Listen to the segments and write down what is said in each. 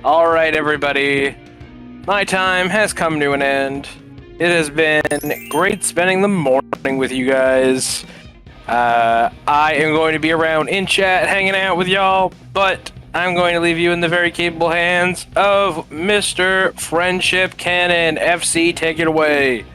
All right, everybody. My time has come to an end. It has been great spending the morning with you guys. I am going to be around in chat hanging out with y'all, but I'm going to leave you in the very capable hands of Mr. Friendship Cannon. FC, take it away.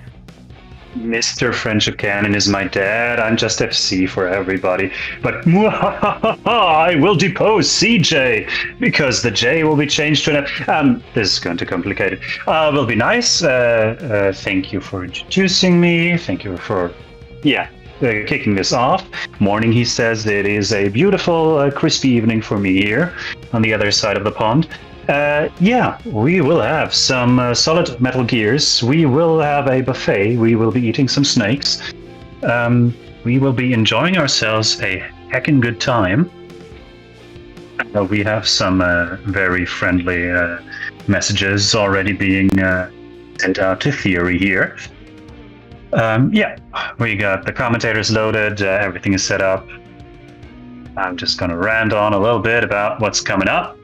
Mr. Friendship Cannon is my dad. I'm just FC for everybody. But I will depose CJ because the J will be changed to an F. This is going to complicate it. Will be nice. Thank you for introducing me. Thank you for, kicking this off. Morning, he says. It is a beautiful, crispy evening for me here on the other side of the pond. We will have some solid Metal Gears. We will have a buffet. We will be eating some snakes. We will be enjoying ourselves a heckin' good time. We have some very friendly messages already being sent out to Theory here. We got the commentators loaded. Everything is set up. I'm just going to rant on a little bit about what's coming up,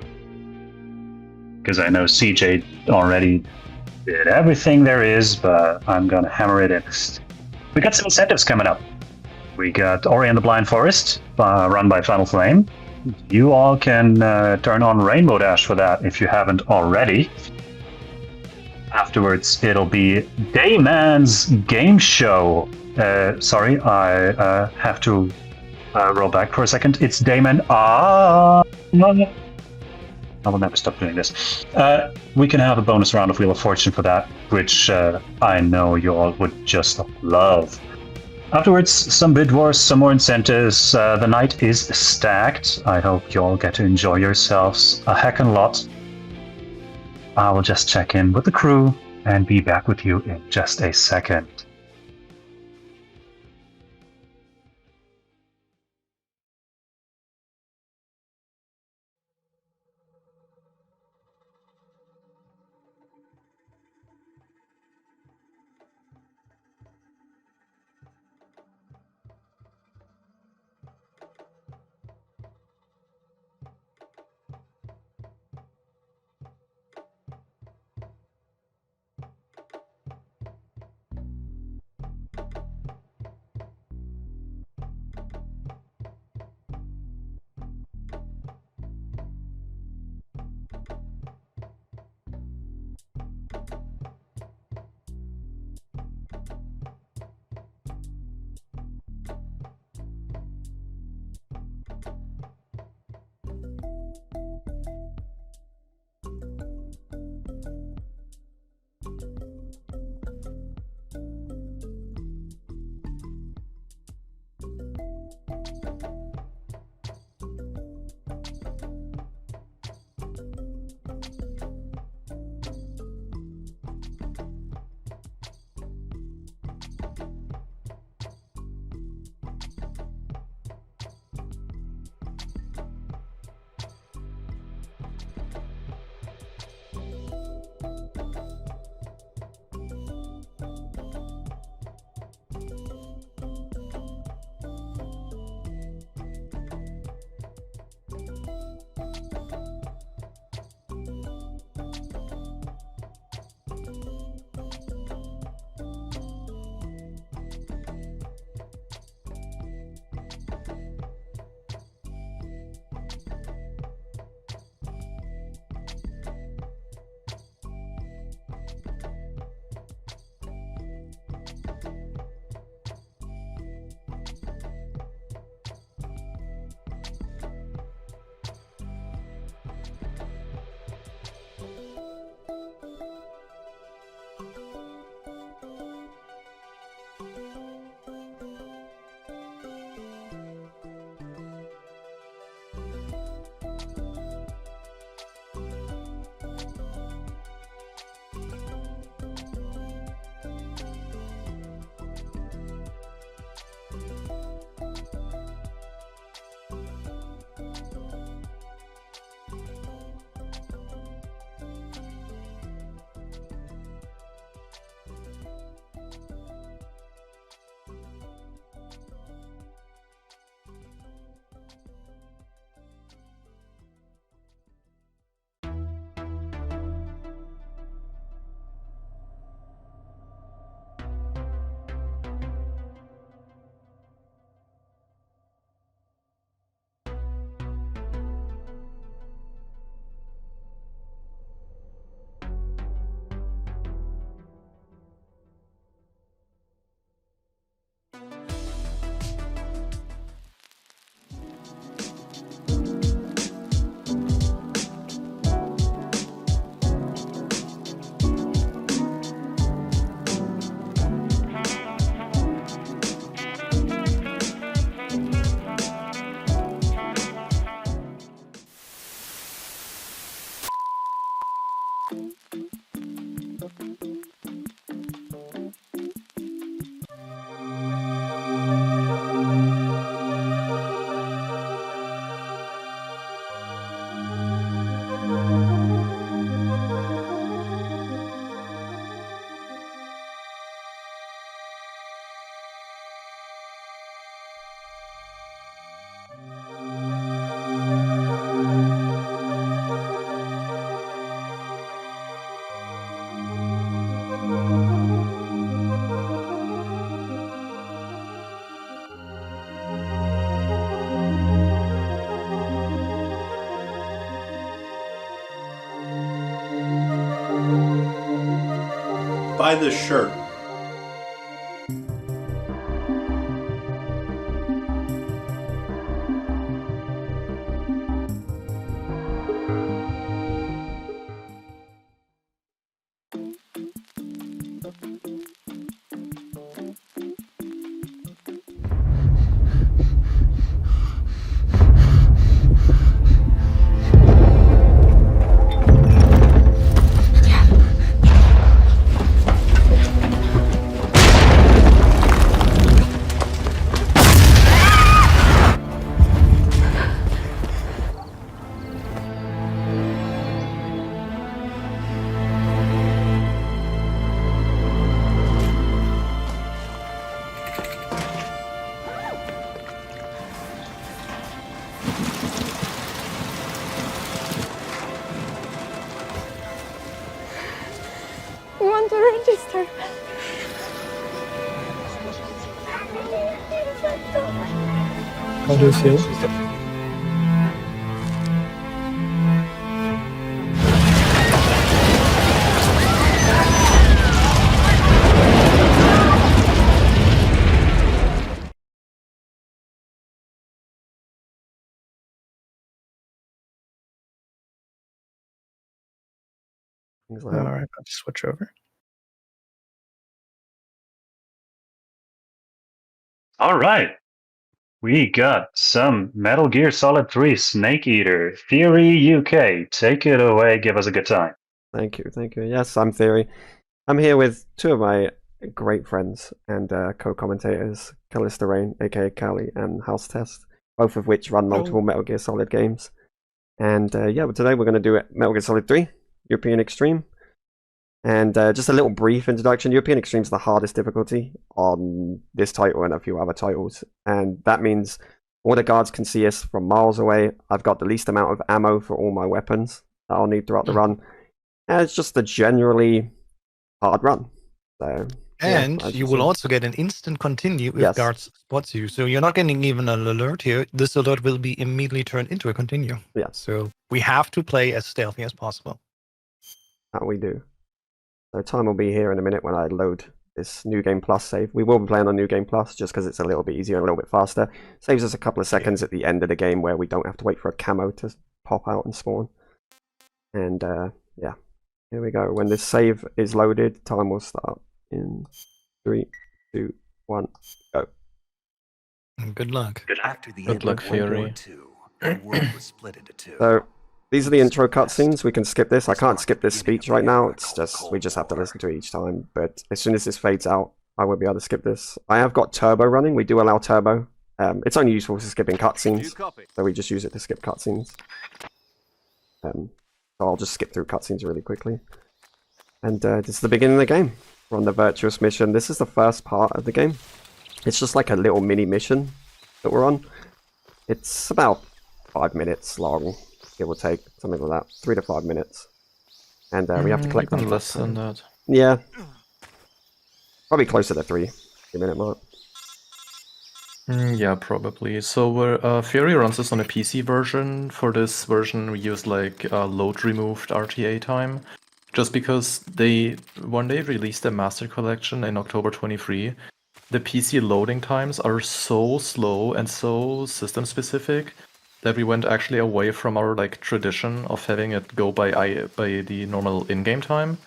because I know CJ already did everything there is, but I'm gonna hammer it in. We got some incentives coming up. We got Ori and the Blind Forest, run by Final Flame. You all can turn on Rainbow Dash for that if you haven't already. Afterwards, it'll be Dayman's Game Show. Sorry, I have to roll back for a second. It's Dayman. I will never stop doing this. We can have a bonus round of Wheel of Fortune for that, which I know you all would just love. Afterwards, some bid wars, some more incentives. The night is stacked. I hope you all get to enjoy yourselves a heckin' lot. I will just check in with the crew and be back with you in just a second. buy this shirt. We want to register. How do you feel? Alright, I'll just switch over. All right. We got some Metal Gear Solid 3 Snake Eater. Theory UK, take it away, give us a good time. Thank you, thank you. Yes, I'm Theory. I'm here with two of my great friends and co-commentators, Callista Rain, aka Callie, and House Test, both of which run multiple Metal Gear Solid games. And yeah, but today we're going to do Metal Gear Solid 3, European Extreme. And just a little brief introduction. European Extreme is the hardest difficulty on this title and a few other titles. And that means all the guards can see us from miles away. I've got the least amount of ammo for all my weapons that I'll need throughout the run. And it's just a generally hard run. So, And yeah, you will also get an instant continue if guards spots you. So you're not getting even an alert here. This alert will be immediately turned into a continue. Yeah. So we have to play as stealthy as possible. That we do. So time will be here in a minute when I load this New Game Plus save. We will be playing on New Game Plus just because it's a little bit easier and a little bit faster. Saves us a couple of seconds at the end of the game where we don't have to wait for a camo to pop out and spawn. And yeah, here we go. When this save is loaded, time will start in 3, 2, 1, go. Good luck. Good luck, Fury. So these are the intro cutscenes. We can skip this. I can't skip this speech right now. It's just, we just have to listen to it each time. But as soon as this fades out, I won't be able to skip this. I have got turbo running. We do allow turbo. It's only useful for skipping cutscenes. So we just use it to skip cutscenes. So I'll just skip through cutscenes really quickly. And this is the beginning of the game. We're on the Virtuous mission. This is the first part of the game. It's just like a little mini mission that we're on. It's about 5 minutes long. It will take something like that, 3 to 5 minutes, and we have to collect them. Less than that. Yeah, probably closer to 3-minute mark. Yeah, probably. So Fury runs this on a PC version. For this version, we use like load removed RTA time, just because when they released the Master Collection in October 23, the PC loading times are so slow and so system specific that we went actually away from our like tradition of having it go by the normal in-game time.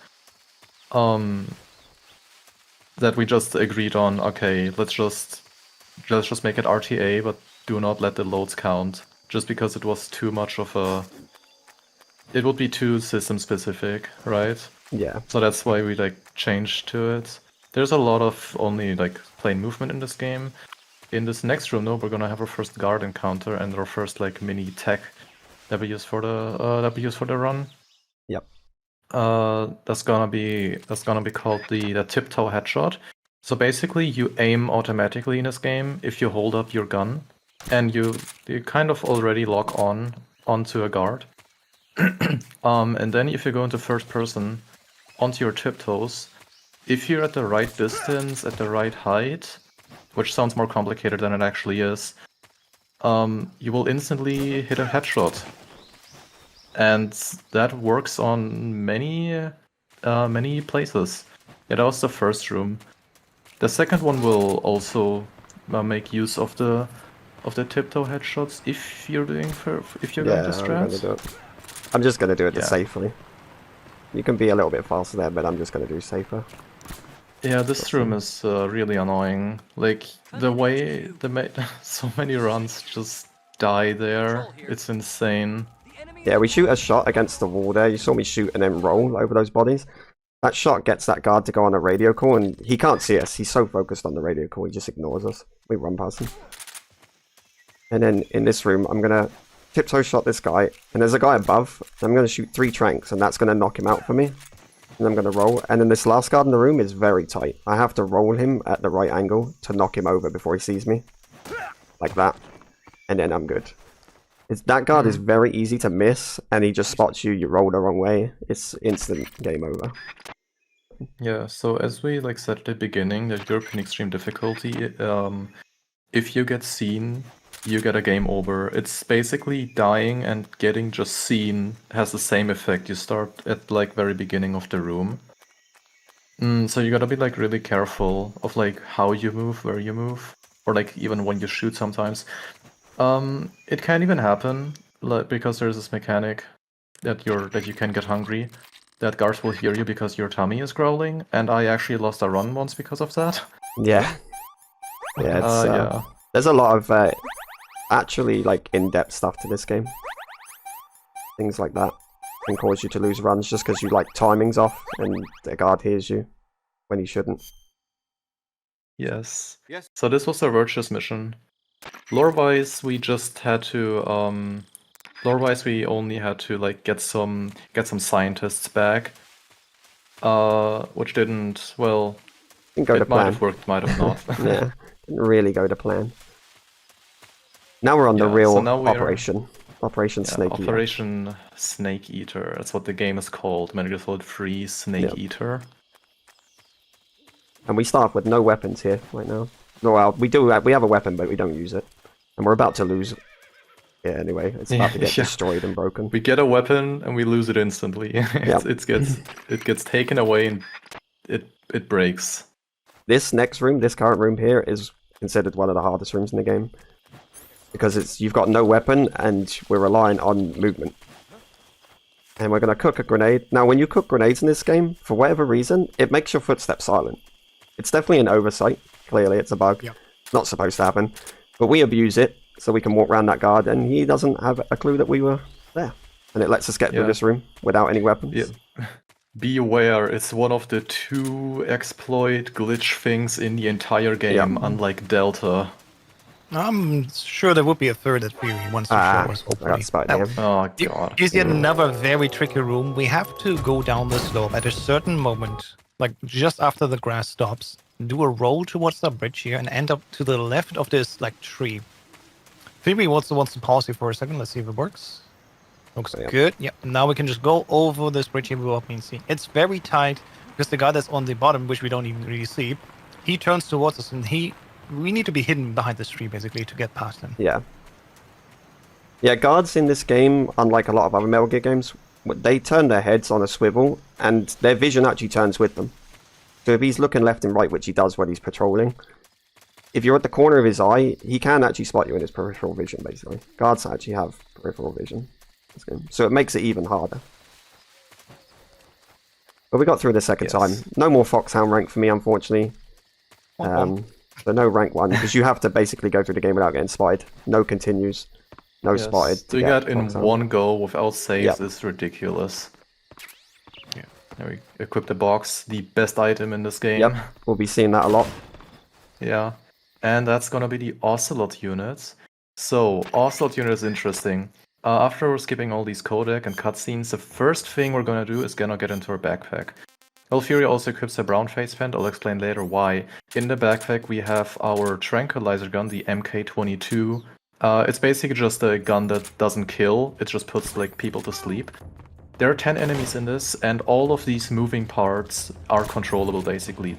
That we just agreed on, okay, let's just make it RTA, but do not let the loads count, just because it was too much of a... It would be too system specific, right? Yeah. So that's why we like changed to it. There's a lot of only like plain movement in this game. In this next room, though, we're gonna have our first guard encounter and our first like mini tech that we use for the run. Yep. That's gonna be called the tiptoe headshot. So basically, you aim automatically in this game if you hold up your gun, and you kind of already lock onto a guard. And then if you go into first person onto your tiptoes, if you're at the right distance, at the right height, which sounds more complicated than it actually is, you will instantly hit a headshot. And that works on many places. Yeah, that was the first room. The second one will also make use of the tiptoe headshots if you're doing if you're going to I'm gonna strats. do it. I'm just gonna do it Yeah. safely. You can be a little bit faster there, but I'm just gonna do safer. Yeah, this room is really annoying. Like the way so many runs just die there. It's insane. Yeah, we shoot a shot against the wall there. You saw me shoot and then roll over those bodies. That shot gets that guard to go on a radio call, and he can't see us. He's so focused on the radio call, he just ignores us. We run past him. And then in this room, I'm gonna tiptoe shot this guy, and there's a guy above. I'm gonna shoot 3 tranks, and that's gonna knock him out for me. And I'm gonna roll. And then this last guard in the room is very tight. I have to roll him at the right angle to knock him over before he sees me. Like that. And then I'm good. That guard is very easy to miss, and he just spots you, you roll the wrong way. It's instant game over. Yeah, so as we said at the beginning, that European extreme difficulty, if you get seen, you get a game over. It's basically dying and getting just seen has the same effect. You start at very beginning of the room. So you gotta be really careful of how you move, where you move, or even when you shoot sometimes. It can even happen because there's this mechanic that you can get hungry. That guards will hear you because your tummy is growling, and I actually lost a run once because of that. Yeah. Yeah, it's, yeah. There's a lot of actually in-depth stuff to this game. Things like that can cause you to lose runs just because you timing's off and the guard hears you when he shouldn't. Yes. So this was a virtuous mission. Lore-wise, we just had to lore-wise, we only had to get some scientists back, which didn't Didn't go it to might plan. have worked, might have not. Yeah, didn't really go to plan. Now we're on the real so now we are- operation. Operation Snake Eater. Operation Snake Eater. That's what the game is called. Metal Gear Solid 3 Snake Yep. Eater. And we start with no weapons here right now. No, well, we have a weapon, but we don't use it. And we're about to lose. Yeah, anyway, it's about to get Yeah. destroyed and broken. We get a weapon and we lose it instantly. It gets taken away and it breaks. This next room, this current room here, is considered one of the hardest rooms in the game. Because you've got no weapon and we're relying on movement. And we're going to cook a grenade. Now, when you cook grenades in this game, for whatever reason, it makes your footsteps silent. It's definitely an oversight. Clearly, it's a bug. Yep. It's not supposed to happen. But we abuse it, so we can walk around that guard, and he doesn't have a clue that we were there. And it lets us get through Yeah. this room without any weapons. Yeah. Be aware, it's one of the 2 exploit glitch things in the entire game, unlike Delta. I'm sure there would be a third that we wants to show us. I Hopefully. got spotted Now, him. Oh god. Here's yet another very tricky room. We have to go down the slope at a certain moment, just after the grass stops, do a roll towards the bridge here, and end up to the left of this tree. Phoebe also wants to pause here for a second. Let's see if it works. Looks good. Yep. Now we can just go over this bridge here without being seen. It's very tight because the guy that's on the bottom, which we don't even really see, he turns towards us, and we need to be hidden behind this tree basically to get past him. Yeah. Yeah, guards in this game, unlike a lot of other Metal Gear games, they turn their heads on a swivel, and their vision actually turns with them. So if he's looking left and right, which he does when he's patrolling, if you're at the corner of his eye, he can actually spot you in his peripheral vision, basically. Guards actually have peripheral vision in this game, so it makes it even harder. But we got through the second time. No more Foxhound rank for me, unfortunately. So no rank 1, because you have to basically go through the game without getting spotted. No continues. No spotted. Doing that in Foxhound. one go without saves is ridiculous. Yeah. Now we equip the box, the best item in this game. Yep, we'll be seeing that a lot. Yeah. And that's gonna be the Ocelot units. So, Ocelot unit is interesting. After skipping all these codec and cutscenes, the first thing we're gonna do is gonna get into our backpack. Fury also equips a brown face paint. I'll explain later why. In the backpack we have our tranquilizer gun, the MK22. It's basically just a gun that doesn't kill, it just puts people to sleep. There are 10 enemies in this, and all of these moving parts are controllable basically.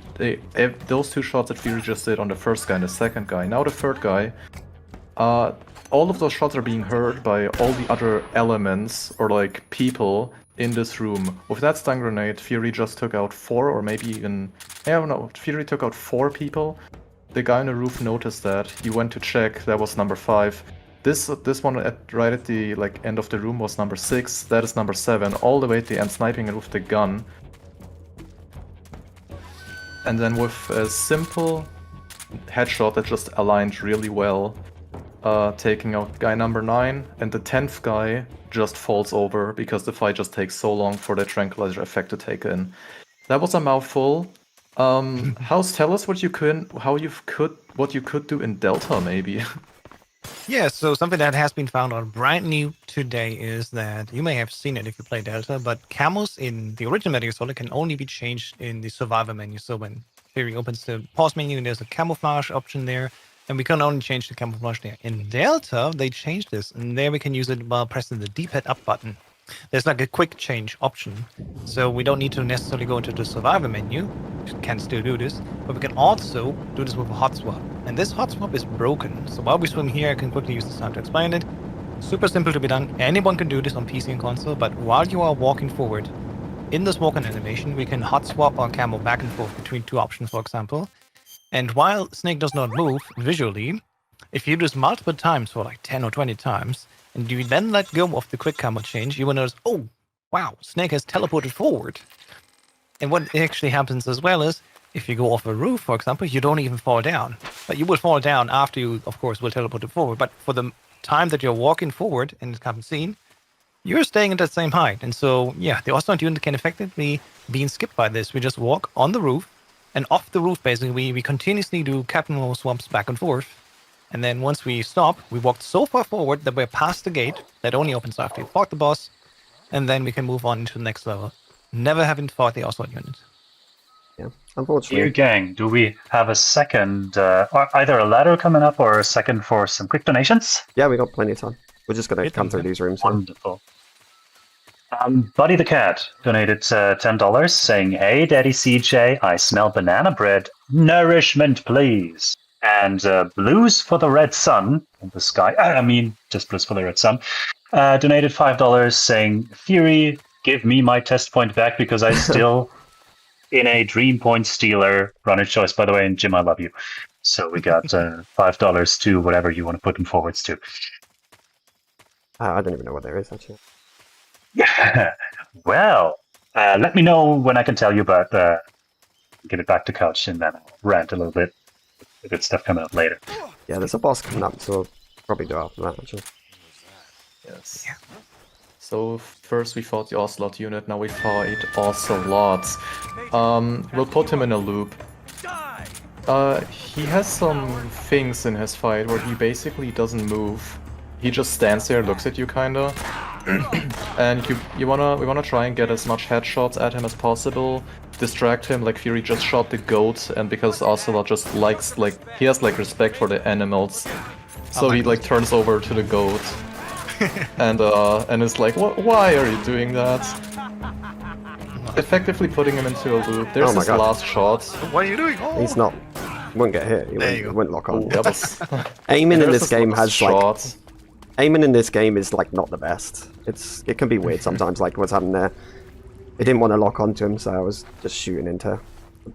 Those 2 shots that Fury just did on the first guy and the second guy, now the third guy, all of those shots are being heard by all the other elements or like people in this room. With that stun grenade, Fury just took out 4 or maybe even... I don't know, Fury took out 4 people. The guy on the roof noticed that. He went to check, that was number 5. This one right at the end of the room was number 6, that is number 7, all the way at the end sniping it with the gun. And then with a simple headshot that just aligned really well, taking out guy number 9, and the 10th guy just falls over because the fight just takes so long for the tranquilizer effect to take in. That was a mouthful. Tell us what you could do in Delta maybe. Yeah, so something that has been found out brand new today is that you may have seen it if you play Delta, but camos in the original Metal Gear Solid can only be changed in the survivor menu. So when Fury opens the pause menu, there's a camouflage option there, and we can only change the camouflage there. In Delta, they changed this, and there we can use it while pressing the D-pad up button. There's like a quick change option, so we don't need to necessarily go into the survivor menu. We can still do this, but we can also do this with a hot swap. And this hot swap is broken, so while we swim here, I can quickly use this time to explain it. Super simple to be done. Anyone can do this on PC and console, but while you are walking forward, in this walk-in animation, we can hot swap our camo back and forth between 2 options, for example. And while Snake does not move visually, if you do this multiple times for like 10 or 20 times, and you then let go of the quick camo change, you will notice, oh, wow, Snake has teleported forward. And what actually happens as well is, if you go off a roof, for example, you don't even fall down. But you will fall down after you, of course, will teleport forward. But for the time that you're walking forward and it comes seen, you're staying at that same height. And so, yeah, the Osmond unit can effectively be skipped by this. We just walk on the roof, and off the roof, basically, we continuously do capital swaps back and forth. And then once we stop, we walked so far forward that we're past the gate that only opens after you fought the boss, and then we can move on to the next level. Never having fought the Oswald unit. Yeah, unfortunately. Dear gang, do we have a second, either a ladder coming up or a second for some quick donations? Yeah, we got plenty of time. We're just going to come through these rooms. Wonderful. Buddy the Cat donated $10, saying, "Hey, Daddy CJ, I smell banana bread. Nourishment, please." And Blues for the Red Sun in the sky. Just Blues for the Red Sun. Donated $5, saying, "Fury, give me my test point back because I still in a Dream Point Stealer runner choice." By the way, and Jim, I love you. So we got $5 to whatever you want to put them forwards to. I don't even know what there is, actually. Well, let me know when I can tell you, but give it back to Couch and then I'll rant a little bit. The good stuff coming up later. Yeah, there's a boss coming up, so we'll probably do after that, actually. Yes. Yeah. So first we fought the Ocelot unit, now we fight Ocelots. We'll put him in a loop. He has some things in his fight where he basically doesn't move. He just stands there, looks at you kinda. And we wanna try and get as much headshots at him as possible. Distract him like Fury just shot the goat, and because Ocelot just likes, he has respect for the animals. So he turns over to the goat. and is like, why are you doing that? Effectively putting him into a loop. There's his last shot. What are you doing? Oh. He's not. He won't get hit. He won't lock on. That was... Aiming in this game has aiming in this game is not the best. It can be weird sometimes, like what's happening there. It didn't want to lock onto him, so I was just shooting into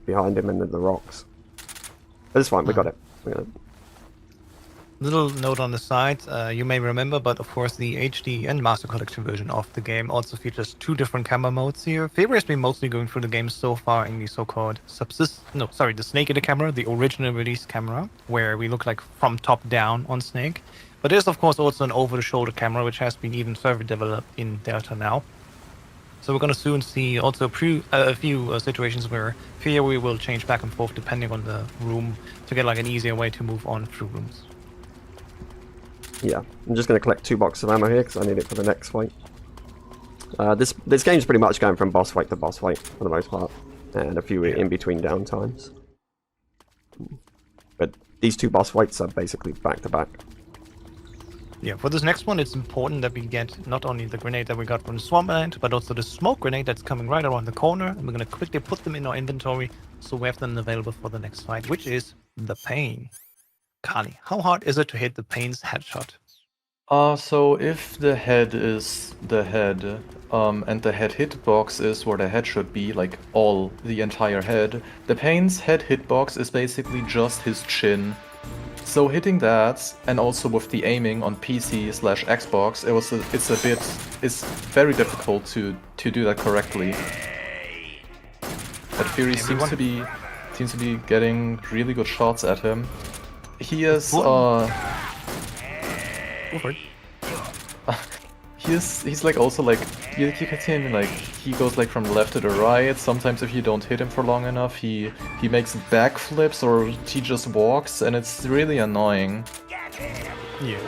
behind him and the rocks. But it's fine, we got it. Little note on the side, you may remember, but of course the HD and Master Collection version of the game also features 2 different camera modes here. Faber has been mostly going through the game so far in the so-called the Snake in the camera, the original release camera, where we look from top down on Snake. But there's of course also an over-the-shoulder camera, which has been even further developed in Delta now. So we're going to soon see also a few situations where Fury will change back and forth depending on the room to get an easier way to move on through rooms. Yeah, I'm just going to collect 2 boxes of ammo here because I need it for the next fight. This game's pretty much going from boss fight to boss fight for the most part, and a few in between downtimes. But these 2 boss fights are basically back to back. Yeah, for this next one, it's important that we get not only the grenade that we got from the Swampland, but also the smoke grenade that's coming right around the corner, and we're going to quickly put them in our inventory so we have them available for the next fight, which is the Pain. Kali, how hard is it to hit the Pain's headshot? So if the head is the head, and the head hitbox is where the head should be, like the entire head, the Pain's head hitbox is basically just his chin. So hitting that, and also with the aiming on PC/Xbox, it's very difficult to do that correctly. But Fury seems to be getting really good shots at him. He is Go for it. he's like also like you can see him like he goes like from left to the right. Sometimes if you don't hit him for long enough, he makes backflips or he just walks, and it's really annoying. Yeah,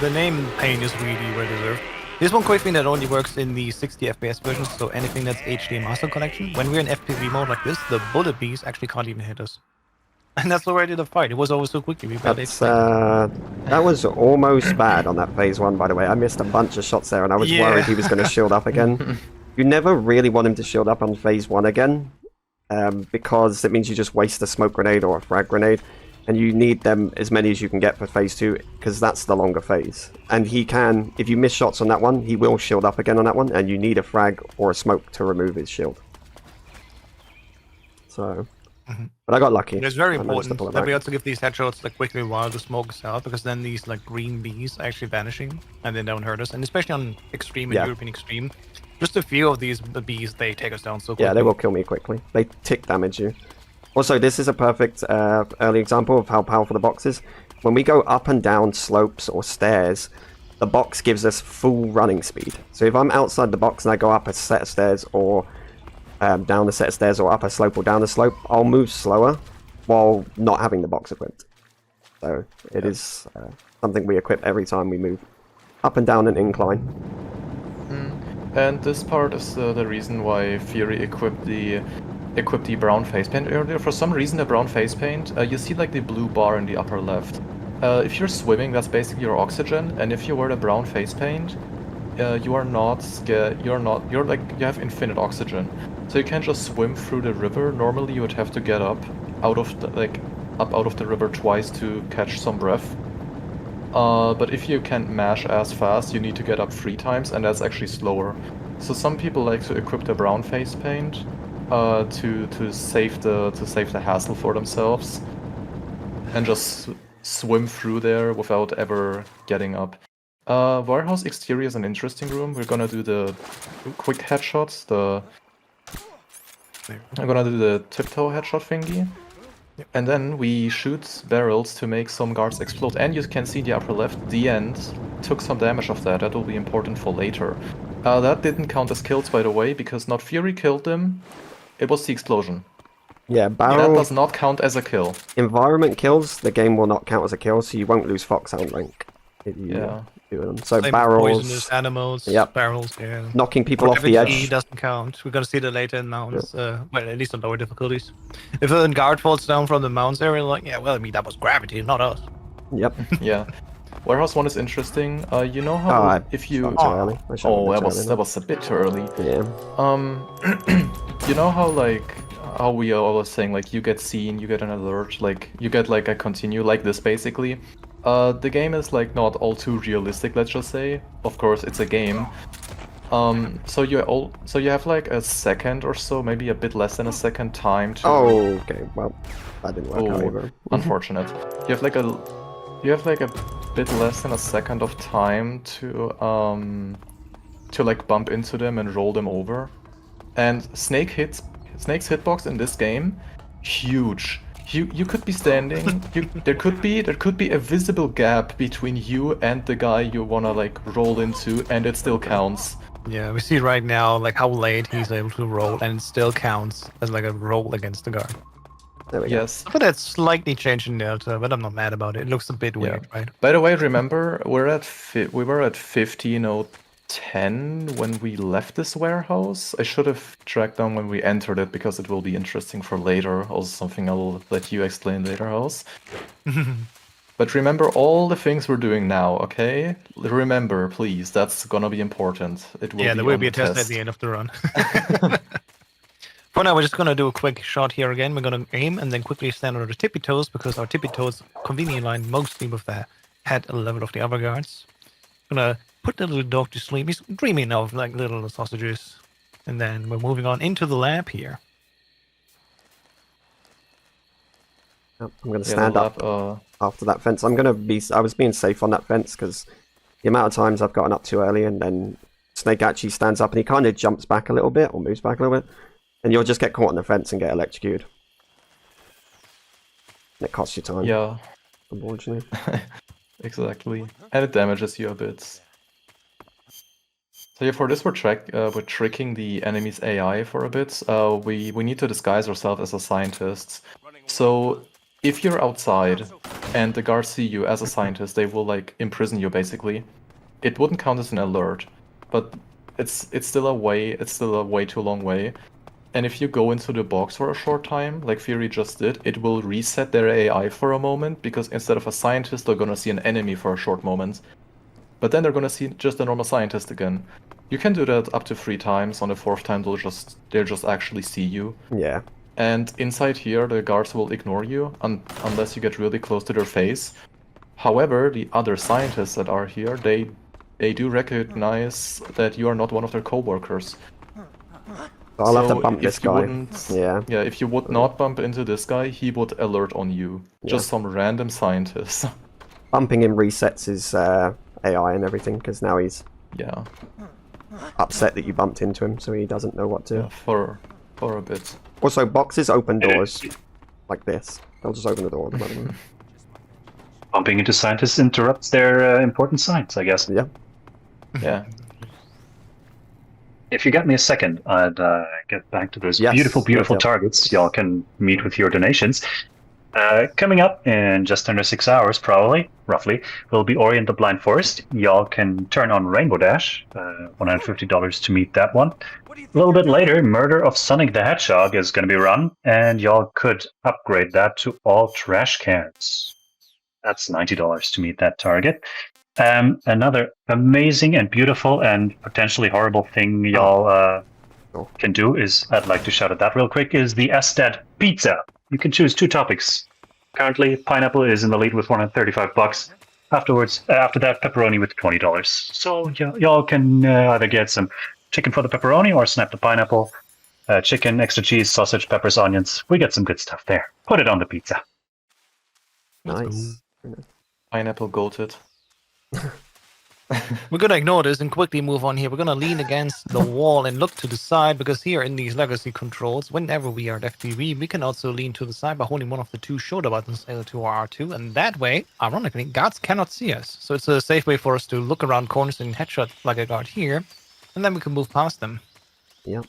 the name Pain is really well deserved. There's one quick thing that only works in the 60 FPS version, so anything that's HD Master Collection. When we're in FPV mode like this, the bullet bees actually can't even hit us. And that's already the fight. It was always so quickly. That was almost bad on that phase 1, by the way. I missed a bunch of shots there, and I was worried he was going to shield up again. You never really want him to shield up on phase 1 again, because it means you just waste a smoke grenade or a frag grenade, and you need them as many as you can get for phase 2, because that's the longer phase. And he can, if you miss shots on that one, he will shield up again on that one, and you need a frag or a smoke to remove his shield. So... But I got lucky. It's very important that we also give these headshots like quickly while the smoke is out, because then these like green bees are actually vanishing and they don't hurt us. And especially on Extreme and European Extreme, just a few of these bees, they take us down so quickly. Yeah, they will kill me quickly. They tick damage you. Also, this is a perfect early example of how powerful the box is. When we go up and down slopes or stairs, the box gives us full running speed. So if I'm outside the box and I go up a set of stairs or down a set of stairs or up a slope or down a slope, I'll move slower while not having the box equipped. So it is something we equip every time we move up and down an incline. And this part is the reason why Fury equipped the brown face paint earlier. For some reason, the brown face paint, you see like the blue bar in the upper left. If you're swimming, that's basically your oxygen, and if you wear the brown face paint, you are not scared. You have infinite oxygen. So you can't just swim through the river. Normally you would have to get up out of the river twice to catch some breath. But if you can't mash as fast, you need to get up 3 times, and that's actually slower. So some people like to equip the brown face paint to save the hassle for themselves, and just swim through there without ever getting up. Warehouse exterior is an interesting room. We're gonna do the quick headshots. I'm gonna do the tiptoe headshot thingy. Yep. And then we shoot barrels to make some guards explode. And you can see in the upper left, the end took some damage of that. That will be important for later. That didn't count as kills, by the way, because not Fury killed them. It was the explosion. Yeah, barrel... That does not count as a kill. Environment kills, the game will not count as a kill, so you won't lose Foxhound rank. So same barrels, poisonous animals, barrels, knocking people off the edge doesn't count. We're gonna see that later in mounts. Well, at least on lower difficulties. If a guard falls down from the mounts area, like that was gravity, not us. Yep. Yeah. Warehouse 1 is interesting. You know how if you that was a bit too early. Yeah. You know how we are always saying like you get seen, you get an alert, like you get like a continue like this basically. The game is like not all too realistic, let's just say. Of course, it's a game. So you have like a second or so, maybe a bit less than a second time to. Oh, okay. Well, that didn't work out either. Unfortunate. You have like a bit less than a second of time to like bump into them and roll them over. And Snake's hitbox in this game, huge. You could be standing. There could be a visible gap between you and the guy you wanna like roll into, and it still counts. Yeah, we see right now like how late he's able to roll, and it still counts as like a roll against the guard. There we go. But that's slightly changed in Delta, but I'm not mad about it. It looks a bit weird, right? By the way, remember we were at 15:10 when we left this warehouse. I should have tracked down when we entered it because it will be interesting for later. Also something I'll let you explain later, House. But remember all the things we're doing now, okay? Remember, please. That's gonna be important. It will. Yeah, there will be a test at the end of the run. For now, we're just gonna do a quick shot here again. We're gonna aim and then quickly stand on the tippy toes because our tippy toes conveniently aligned mostly with the head level of the other guards. Gonna put the little dog to sleep. He's dreaming of like little sausages. And then we're moving on into the lab here. I'm gonna stand up after that fence. I was being safe on that fence because the amount of times I've gotten up too early and then Snake actually stands up and he kind of jumps back a little bit or moves back a little bit, and you'll just get caught on the fence and get electrocuted. And it costs you time. Yeah. Unfortunately. Exactly. And it damages you a bit. So yeah, for this we're tricking the enemy's AI for a bit. We need to disguise ourselves as a scientist. So if you're outside and the guards see you as a scientist, they will like imprison you basically. It wouldn't count as an alert, but it's still a way too long way. And if you go into the box for a short time, like Fury just did, it will reset their AI for a moment, because instead of a scientist, they're gonna see an enemy for a short moment. But then they're gonna see just a normal scientist again. You can do that up to 3 times. On the 4th time, they'll just actually see you. Yeah. And inside here, the guards will ignore you unless you get really close to their face. However, the other scientists that are here, they do recognize that you are not one of their co-workers. I'll have to bump this guy. Yeah. Yeah, if you would not bump into this guy, he would alert on you. Yeah. Just some random scientist. Bumping him resets his AI and everything, because now he's upset that you bumped into him, so he doesn't know what to... Yeah, for a bit. Also, boxes open doors like this. They'll just open the door. Bumping into scientists interrupts their important science, I guess. Yeah. Yeah. If you got me a second, I'd get back to those beautiful targets. Y'all can meet with your donations. Coming up in just under 6 hours, probably, roughly, will be Orient the Blind Forest. Y'all can turn on Rainbow Dash, $150 to meet that one. A little bit later, Murder of Sonic the Hedgehog is going to be run, and y'all could upgrade that to all trash cans. That's $90 to meet that target. Another amazing and beautiful and potentially horrible thing y'all can do is, I'd like to shout at that real quick, is the SDAT pizza. You can choose 2 topics. Currently, pineapple is in the lead with $135. After that, pepperoni with $20. So y'all can either get some chicken for the pepperoni or snap the pineapple. Chicken, extra cheese, sausage, peppers, onions. We get some good stuff there. Put it on the pizza. Nice. Pineapple goated. We're gonna ignore this and quickly move on here. We're gonna lean against the wall and look to the side, because here in these legacy controls, whenever we are at FPV, we can also lean to the side by holding one of the 2 shoulder buttons, L2 or R2, and that way, ironically, guards cannot see us. So it's a safe way for us to look around corners and headshot like a guard here, and then we can move past them. Yep.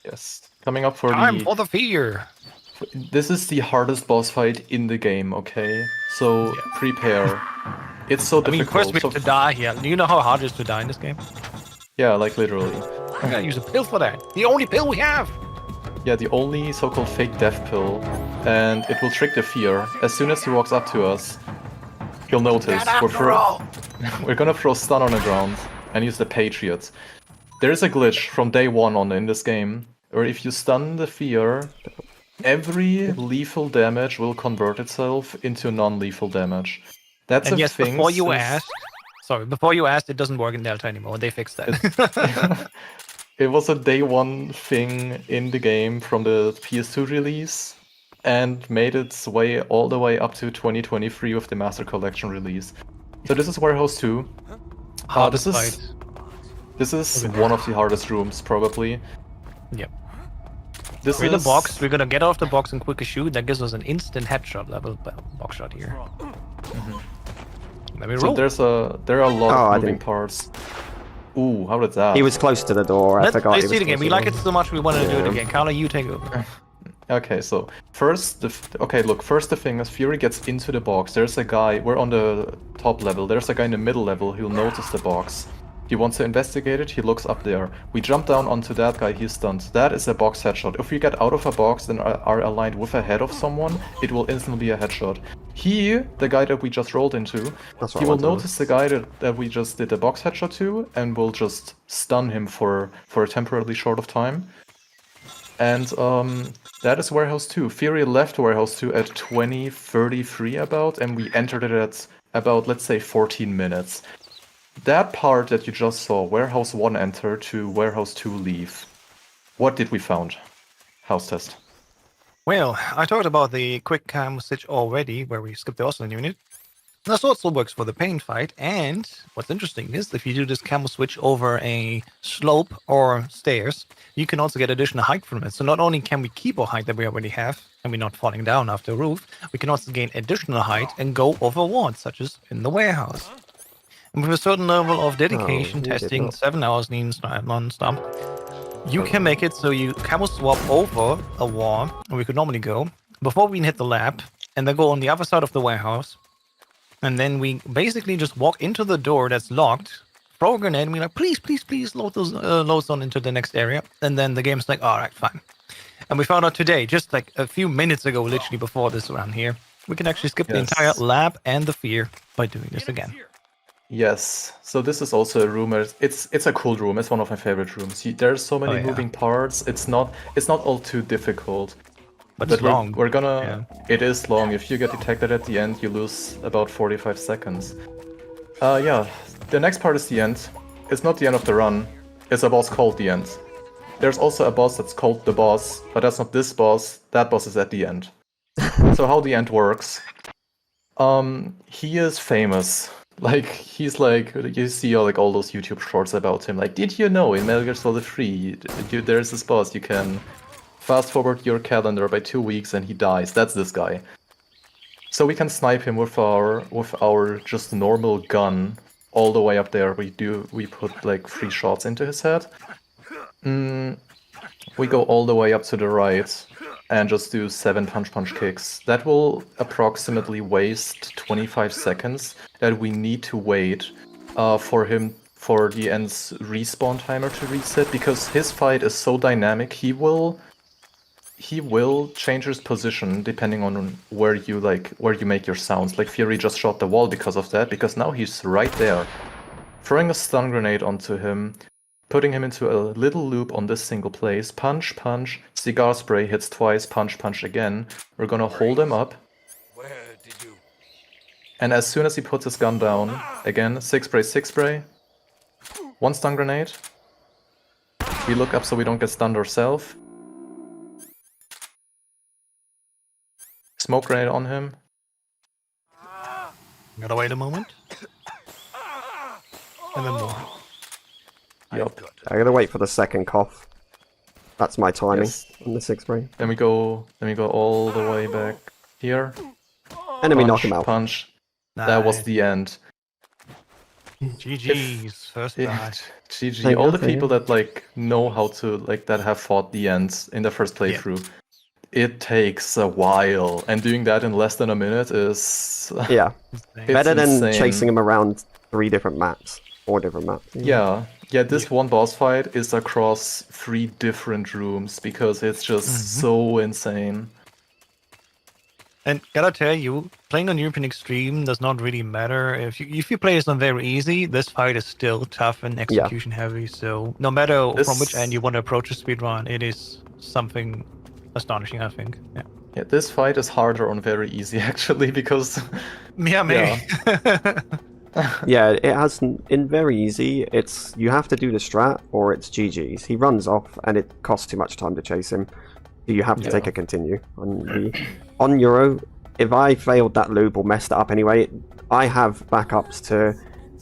Yes. Coming up for Time for the fear! This is the hardest boss fight in the game, okay? So prepare. It's so difficult. I mean, first we have to die here. Do you know how hard it is to die in this game? Yeah, like literally. I gotta use a pill for that. The only pill we have! Yeah, the only so-called fake death pill. And it will trick the fear. As soon as he walks up to us, he'll notice. We're gonna throw stun on the ground and use the Patriots. There is a glitch from day 1 in this game, where if you stun the fear, every lethal damage will convert itself into non-lethal damage. That's and a yes, thing. Before you asked, it doesn't work in Delta anymore. They fixed that. It was a day 1 thing in the game from the PS2 release, and made its way all the way up to 2023 with the Master Collection release. So this is Warehouse 2. This is one of the hardest rooms, probably. Yep. We're in the box. We're gonna get off the box and quickly shoot. That gives us an instant headshot level box shot here. Let me roll. So there are a lot of moving parts. Ooh, how did that? He was close to the door. I forgot. Let's see it again. We like it so much we wanted to do it again. Carla, you take over. Okay, so first the thing is Fury gets into the box. There's a guy. We're on the top level. There's a guy in the middle level who'll notice the box. He wants to investigate it, he looks up there. We jump down onto that guy, he's stunned. That is a box headshot. If we get out of a box and are aligned with a head of someone, it will instantly be a headshot. The guy that we just rolled into, he will notice the guy that we just did a box headshot to, and will just stun him for a temporarily short of time. And that is Warehouse 2. Fury left Warehouse 2 at 20:33 about, and we entered it at about, let's say, 14 minutes. That part that you just saw, Warehouse 1 enter to Warehouse 2 leave. What did we found? House test. Well, I talked about the quick cam switch already, where we skip the Austin unit. This also works for the pain fight, and what's interesting is if you do this camo switch over a slope or stairs, you can also get additional height from it. So not only can we keep our height that we already have, and we're not falling down after a roof, we can also gain additional height and go over walls, such as in the warehouse. And with a certain level of dedication, testing 7 hours non-stop, you can make it so you camo swap over a wall, and we could normally go, before we hit the lab, and then go on the other side of the warehouse. And then we basically just walk into the door that's locked, throw a grenade, and we're like, please, please, please load those loads on into the next area. And then the game's like, all right, fine. And we found out today, just like a few minutes ago, literally before this round here, we can actually skip the entire lab and the fear by doing this again. Yes, so this is also a room. It's a cool room. It's one of my favorite rooms. There's so many moving parts. It's not all too difficult. But it's long. We're gonna. Yeah. It is long. If you get detected at the end, you lose about 45 seconds. Yeah. The next part is the end. It's not the end of the run. It's a boss called the end. There's also a boss that's called the boss, but that's not this boss. That boss is at the end. So how the end works? He is famous. Like he's like you see all those YouTube shorts about him. Like, did you know in Metal Gear Solid 3, there's this boss you can fast forward your calendar by 2 weeks and he dies. That's this guy. So we can snipe him with our just normal gun all the way up there. We put like 3 shots into his head. We go all the way up to the right and just do 7 punch kicks. That will approximately waste 25 seconds that we need to wait for the end's respawn timer to reset, because his fight is so dynamic. He will change his position depending on where you make your sounds. Like Fury just shot the wall because of that, because now he's right there. Throwing a stun grenade onto him, putting him into a little loop on this single place, punch, cigar spray hits twice, punch again. We're gonna hold him up. And as soon as he puts his gun down, again, 6 spray, 1 stun grenade. We look up so we don't get stunned ourselves. Smoke grenade on him. Gotta wait a moment. And then more. Yup. I gotta wait for the second cough. That's my timing on the 6 spray. Then we go all the way back here. And then we knock him out. Punch. Nice. That was the end. GG's first try. GG. All the people that know how to that have fought the ends in the first playthrough. It takes a while, and doing that in less than a minute is better than insane. chasing him around 4 different maps. Yeah, this one boss fight is across 3 different rooms because it's just so insane. And gotta tell you, playing on European Extreme does not really matter. If you play this on very easy, this fight is still tough and execution heavy. So no matter from which end you want to approach a speedrun, it is something astonishing, I think. Yeah, this fight is harder on very easy actually, because maybe. Yeah, it has in very easy. It's you have to do the strat or it's GG's. He runs off and it costs too much time to chase him. You have to take a continue on Euro. If I failed that loop or messed it up anyway, I have backups to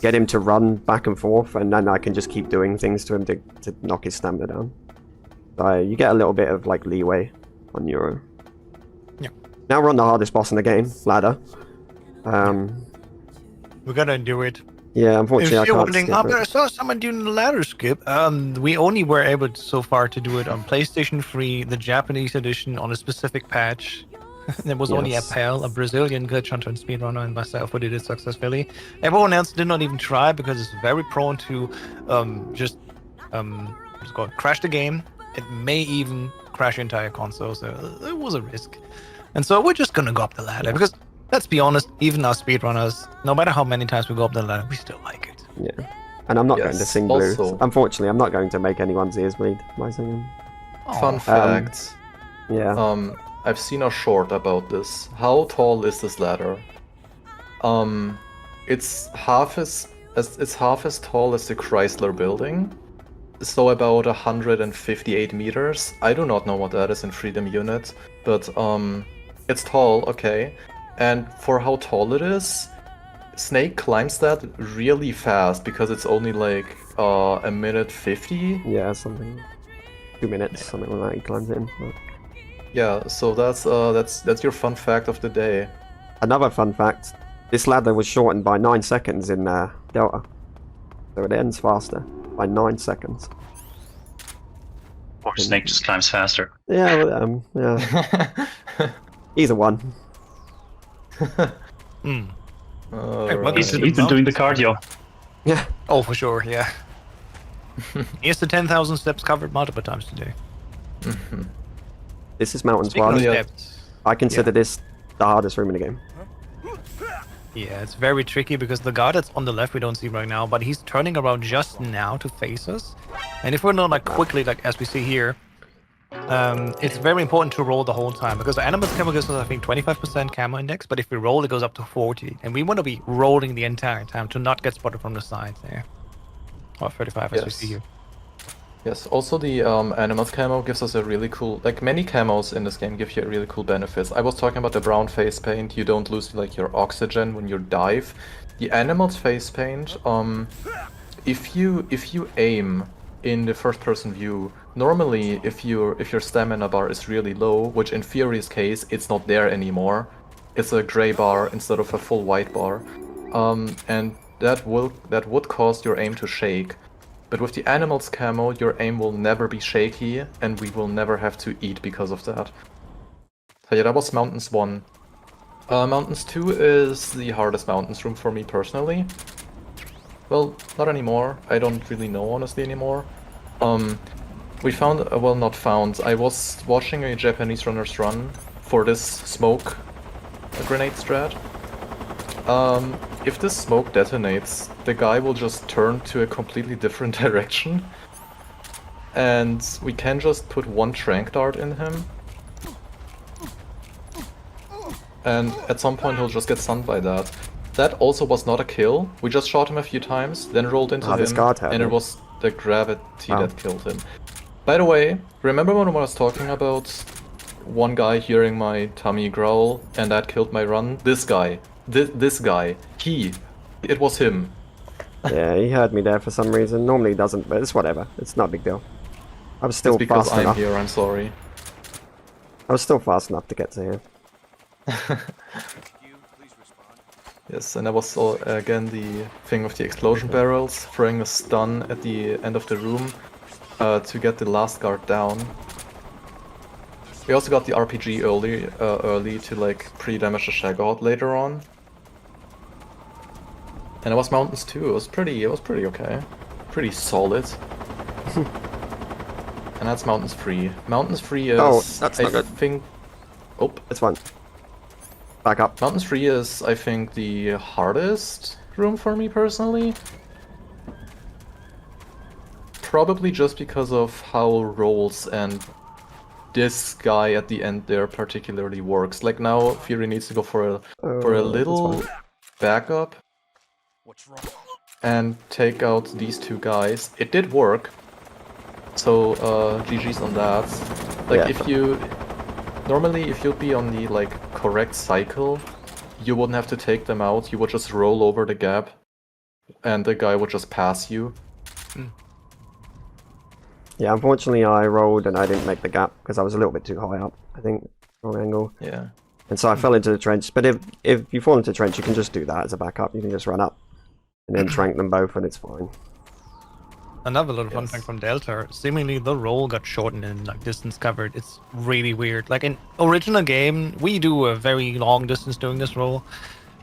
get him to run back and forth, and then I can just keep doing things to him to knock his stamina down. So you get a little bit of leeway on Euro. Yeah. Now we're on the hardest boss in the game, ladder. We gotta do it. Yeah, unfortunately I can't skip it. I saw someone doing the ladder skip. We only were able so far to do it on PlayStation 3, the Japanese edition, on a specific patch. There was only a pal, a Brazilian glitch hunter and speedrunner, and myself who did it successfully. Everyone else did not even try because it's very prone to crash the game. It may even crash the entire console, so it was a risk. And so we're just gonna go up the ladder because, let's be honest, even our speedrunners, no matter how many times we go up the ladder, we still like it. Yeah. And I'm not going to sing blues. Unfortunately, I'm not going to make anyone's ears bleed by singing. Fun fact. Yeah. I've seen a short about this. How tall is this ladder? It's half as tall as the Chrysler Building, so about 158 meters. I do not know what that is in freedom units, but it's tall, okay. And for how tall it is, Snake climbs that really fast because it's only like a minute 50. Yeah, something. 2 minutes, something like that. He climbs in. But... Yeah, so that's your fun fact of the day. Another fun fact: this ladder was shortened by 9 seconds in Delta, so it ends faster by 9 seconds. Or Snake just climbs faster. Yeah, well, yeah. Either one. Hmm. Alright. He's been doing the cardio. Yeah. Oh, for sure, yeah. He has the 10,000 steps covered multiple times today. This is Mountains Speaking of 1. steps, I consider this the hardest room in the game. yeah, it's very tricky because the guy that's on the left we don't see right now, but he's turning around just now to face us. And if we're not like quickly, like as we see here, it's very important to roll the whole time because the animal's camo gives us, I think, 25% camo index, but if we roll, it goes up to 40. And we want to be rolling the entire time to not get spotted from the side there. Or 35 as we see here. Yes, also the animals camo gives us a really cool, like many camos in this game give you really cool benefits. I was talking about the brown face paint, you don't lose like your oxygen when you dive. The animals face paint, if you aim in the first person view, normally if your stamina bar is really low, which in Fury's case it's not there anymore, it's a gray bar instead of a full white bar, and that would cause your aim to shake. But with the animals camo, your aim will never be shaky, and we will never have to eat because of that. So yeah, that was Mountains 1. Mountains 2 is the hardest mountains room for me personally. Well, not anymore. I don't really know honestly anymore. We found, well, not found. I was watching a Japanese runners run for this smoke grenade strat. If this smoke detonates, the guy will just turn to a completely different direction. And we can just put one tranq dart in him. And at some point he'll just get stunned by that. That also was not a kill. We just shot him a few times, then rolled into him, and it was the gravity that killed him. By the way, remember when I was talking about one guy hearing my tummy growl and that killed my run? This guy. This guy. It was him. Yeah, he heard me there for some reason. Normally he doesn't, but it's whatever. It's not a big deal. I was still because fast I'm enough. here, I'm sorry. I was still fast enough to get to here. Yes, and that was again the thing with the explosion barrels, throwing a stun at the end of the room to get the last guard down. We also got the RPG early to like pre-damage the Shaggoth later on. And it was Mountains 2. It was pretty okay. Pretty solid. And that's Mountains 3. Mountains 3 is that's not good. think oh, It's fine. Back up. Mountains 3 is, I think, the hardest room for me personally. Probably just because of how rolls and this guy at the end there particularly works. Like now, Fury needs to go for a little backup and take out these two guys. It did work. So GG's on that. Like if you normally if you'd be on the like correct cycle, you wouldn't have to take them out. You would just roll over the gap, and the guy would just pass you. Yeah, unfortunately I rolled and I didn't make the gap because I was a little bit too high up, I think. Wrong angle. Yeah. And so I fell into the trench. But if you fall into the trench, you can just do that as a backup. You can just run up and then trank them both and it's fine. Another little fun fact from Delta, seemingly the roll got shortened in like distance covered. It's really weird. Like in original game, we do a very long distance doing this roll.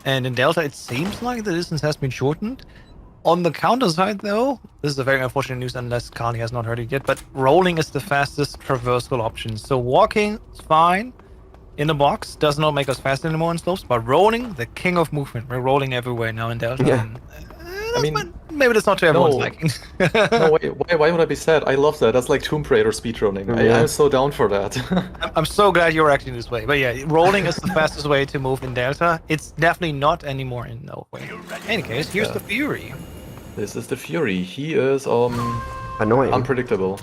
And in Delta, it seems like the distance has been shortened. On the counter side, though, this is a very unfortunate news unless Carly has not heard it yet, but rolling is the fastest traversal option. So walking is fine in the box, does not make us fast anymore in slopes, but rolling, the king of movement. We're rolling everywhere now in Delta. Yeah. And, I mean, maybe that's not to everyone's No. liking. No, why would I be sad? I love that. That's like Tomb Raider speedrunning. Yeah. I'm so down for that. I'm so glad you're acting this way. But yeah, rolling is the fastest way to move in Delta. It's definitely not anymore in no way. In any case, here's the Fury. This is the Fury. He is Annoying. unpredictable.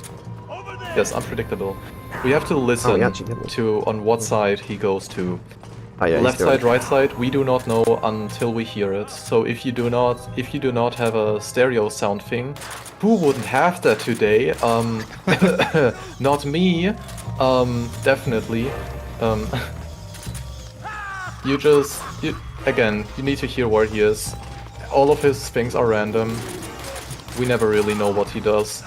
Yes, unpredictable. We have to listen actually didn't. to on what side he goes to. Oh, yeah, Left he's doing side, right side, we do not know until we hear it. So if you do not have a stereo sound thing, who wouldn't have that today? Not me. Definitely. You need to hear where he is. All of his things are random. We never really know what he does.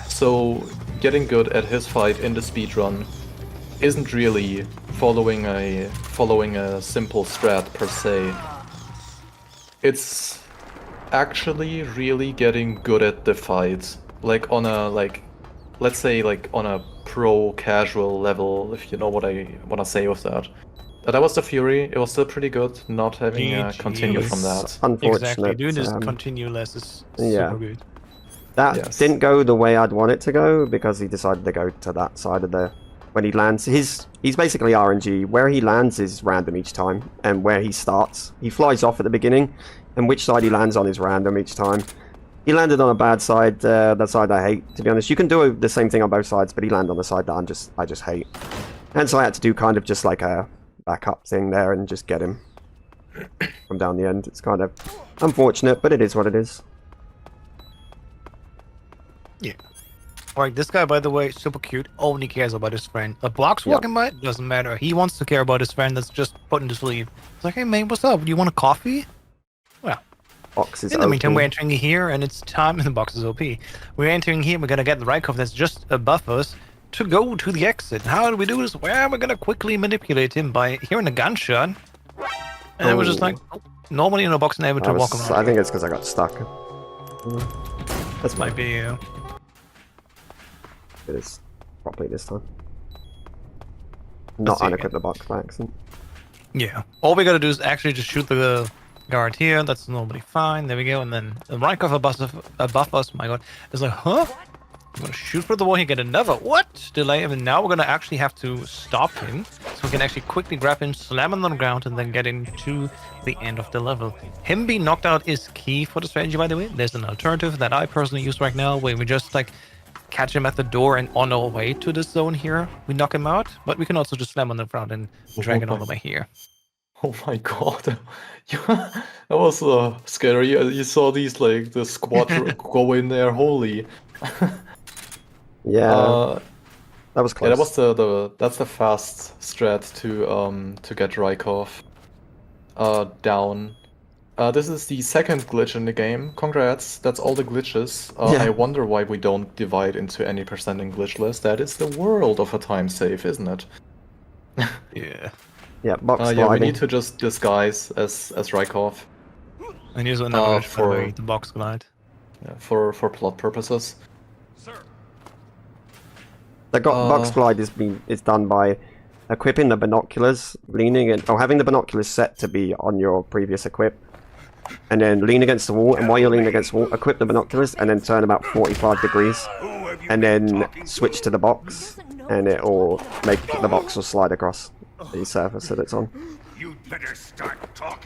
So getting good at his fight in the speedrun isn't really following a simple strat per se. It's actually really getting good at the fight, like on a let's say on a pro casual level, if you know what I want to say with that. But that was the Fury. It was still pretty good. Not having continue from that. Unfortunate. Exactly. Doing this continue less is yeah. super good. That Yes. didn't go the way I'd want it to go because he decided to go to that side of the. When he lands, he's basically RNG. Where he lands is random each time, and where he starts, he flies off at the beginning, and which side he lands on is random each time. He landed on a bad side, that side I hate, to be honest. You can do the same thing on both sides, but he landed on the side that I just hate. And so I had to do kind of just like a backup thing there and just get him from down the end. It's kind of unfortunate, but it is what it is. Yeah. Alright, this guy, by the way, super cute, only cares about his friend. A box walking by, doesn't matter. He wants to care about his friend that's just putting to sleep. It's like, hey man, what's up? Do you want a coffee? Well, Box is in the meantime, OP. we're entering here, and it's time, and the box is OP. We're entering here, we're gonna get the Rykov that's just above us to go to the exit. How do we do this? Well, we're gonna quickly manipulate him by hearing a gunshot. And then we're just like, normally in a box and able to walk around. I think it's because I got stuck. That's might be It is properly this time. Not see unequip again. the box by accident. yeah. All we gotta do is actually just shoot the guard here. That's normally fine. There we go. And then the Rykov above us, my god, is like, huh? I'm gonna shoot for the wall here, get another delay, and now we're gonna actually have to stop him, so we can actually quickly grab him, slam him on the ground, and then get into the end of the level. Him being knocked out is key for the strategy, by the way. There's an alternative that I personally use right now, where we just like catch him at the door, and on our way to this zone here, we knock him out. But we can also just slam on the ground and drag it all the way here. Oh my god, that was scary. You saw these like the squad go in there. Holy. Yeah, that was close. Yeah, that was that's the fast strat to get Rykov down. This is the second glitch in the game. Congrats, that's all the glitches. Yeah. I wonder why we don't divide into any percent in glitch list. That is the world of a time save, isn't it? Yeah. Yeah, box Yeah, we sliding. need to just disguise as Rykov And here's another for- the box glide. for plot purposes. The box glide is done by equipping the binoculars, leaning in, or having the binoculars set to be on your previous equip, and then lean against the wall. And while you're leaning against the wall, equip the binoculars, and then turn about 45 degrees, and then switch to the box, and it will make the box will slide across the surface that it's on.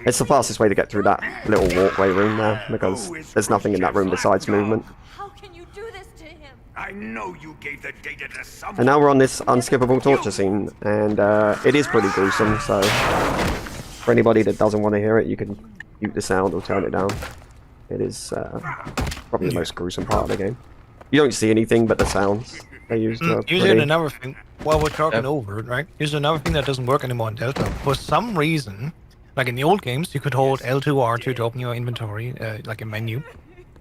It's the fastest way to get through that little walkway room there, because there's nothing in that room besides movement. How can you do this to him? I know you gave the data to someone. And now we're on this unskippable torture scene, and it is pretty gruesome, so for anybody that doesn't want to hear it, you can mute the sound or turn it down. It is probably the most gruesome part of the game. You don't see anything but the sounds they used. Here's another thing, while we're talking over it, right? Here's another thing that doesn't work anymore in Delta. For some reason, like in the old games, you could hold L2 or R2 to open your inventory, like a menu,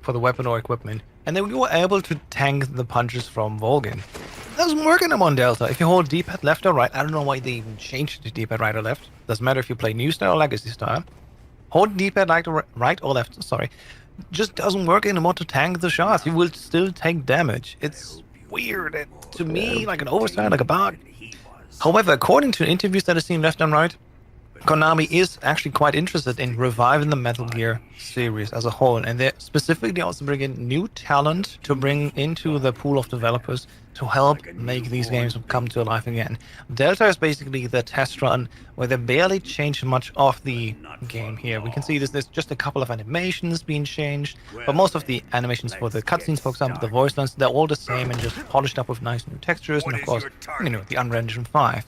for the weapon or equipment, and then you were able to tank the punches from Volgin. It doesn't work anymore in Delta. If you hold D-pad left or right, I don't know why they even changed the D-pad right or left. Doesn't matter if you play new style or legacy style. Hold D-pad right or left, sorry. Just doesn't work anymore to tank the shots. You will still take damage. It's weird. To me, like an oversight, like a bug. However, according to interviews that I've seen left and right, Konami is actually quite interested in reviving the Metal Gear series as a whole, and they specifically also bring in new talent to bring into the pool of developers to help make these games come to life again. Delta is basically the test run where they barely change much of the game here. We can see there's just a couple of animations being changed, but most of the animations for the cutscenes, for example, the voice lines, they're all the same and just polished up with nice new textures, and of course, you know, the Unreal Engine 5.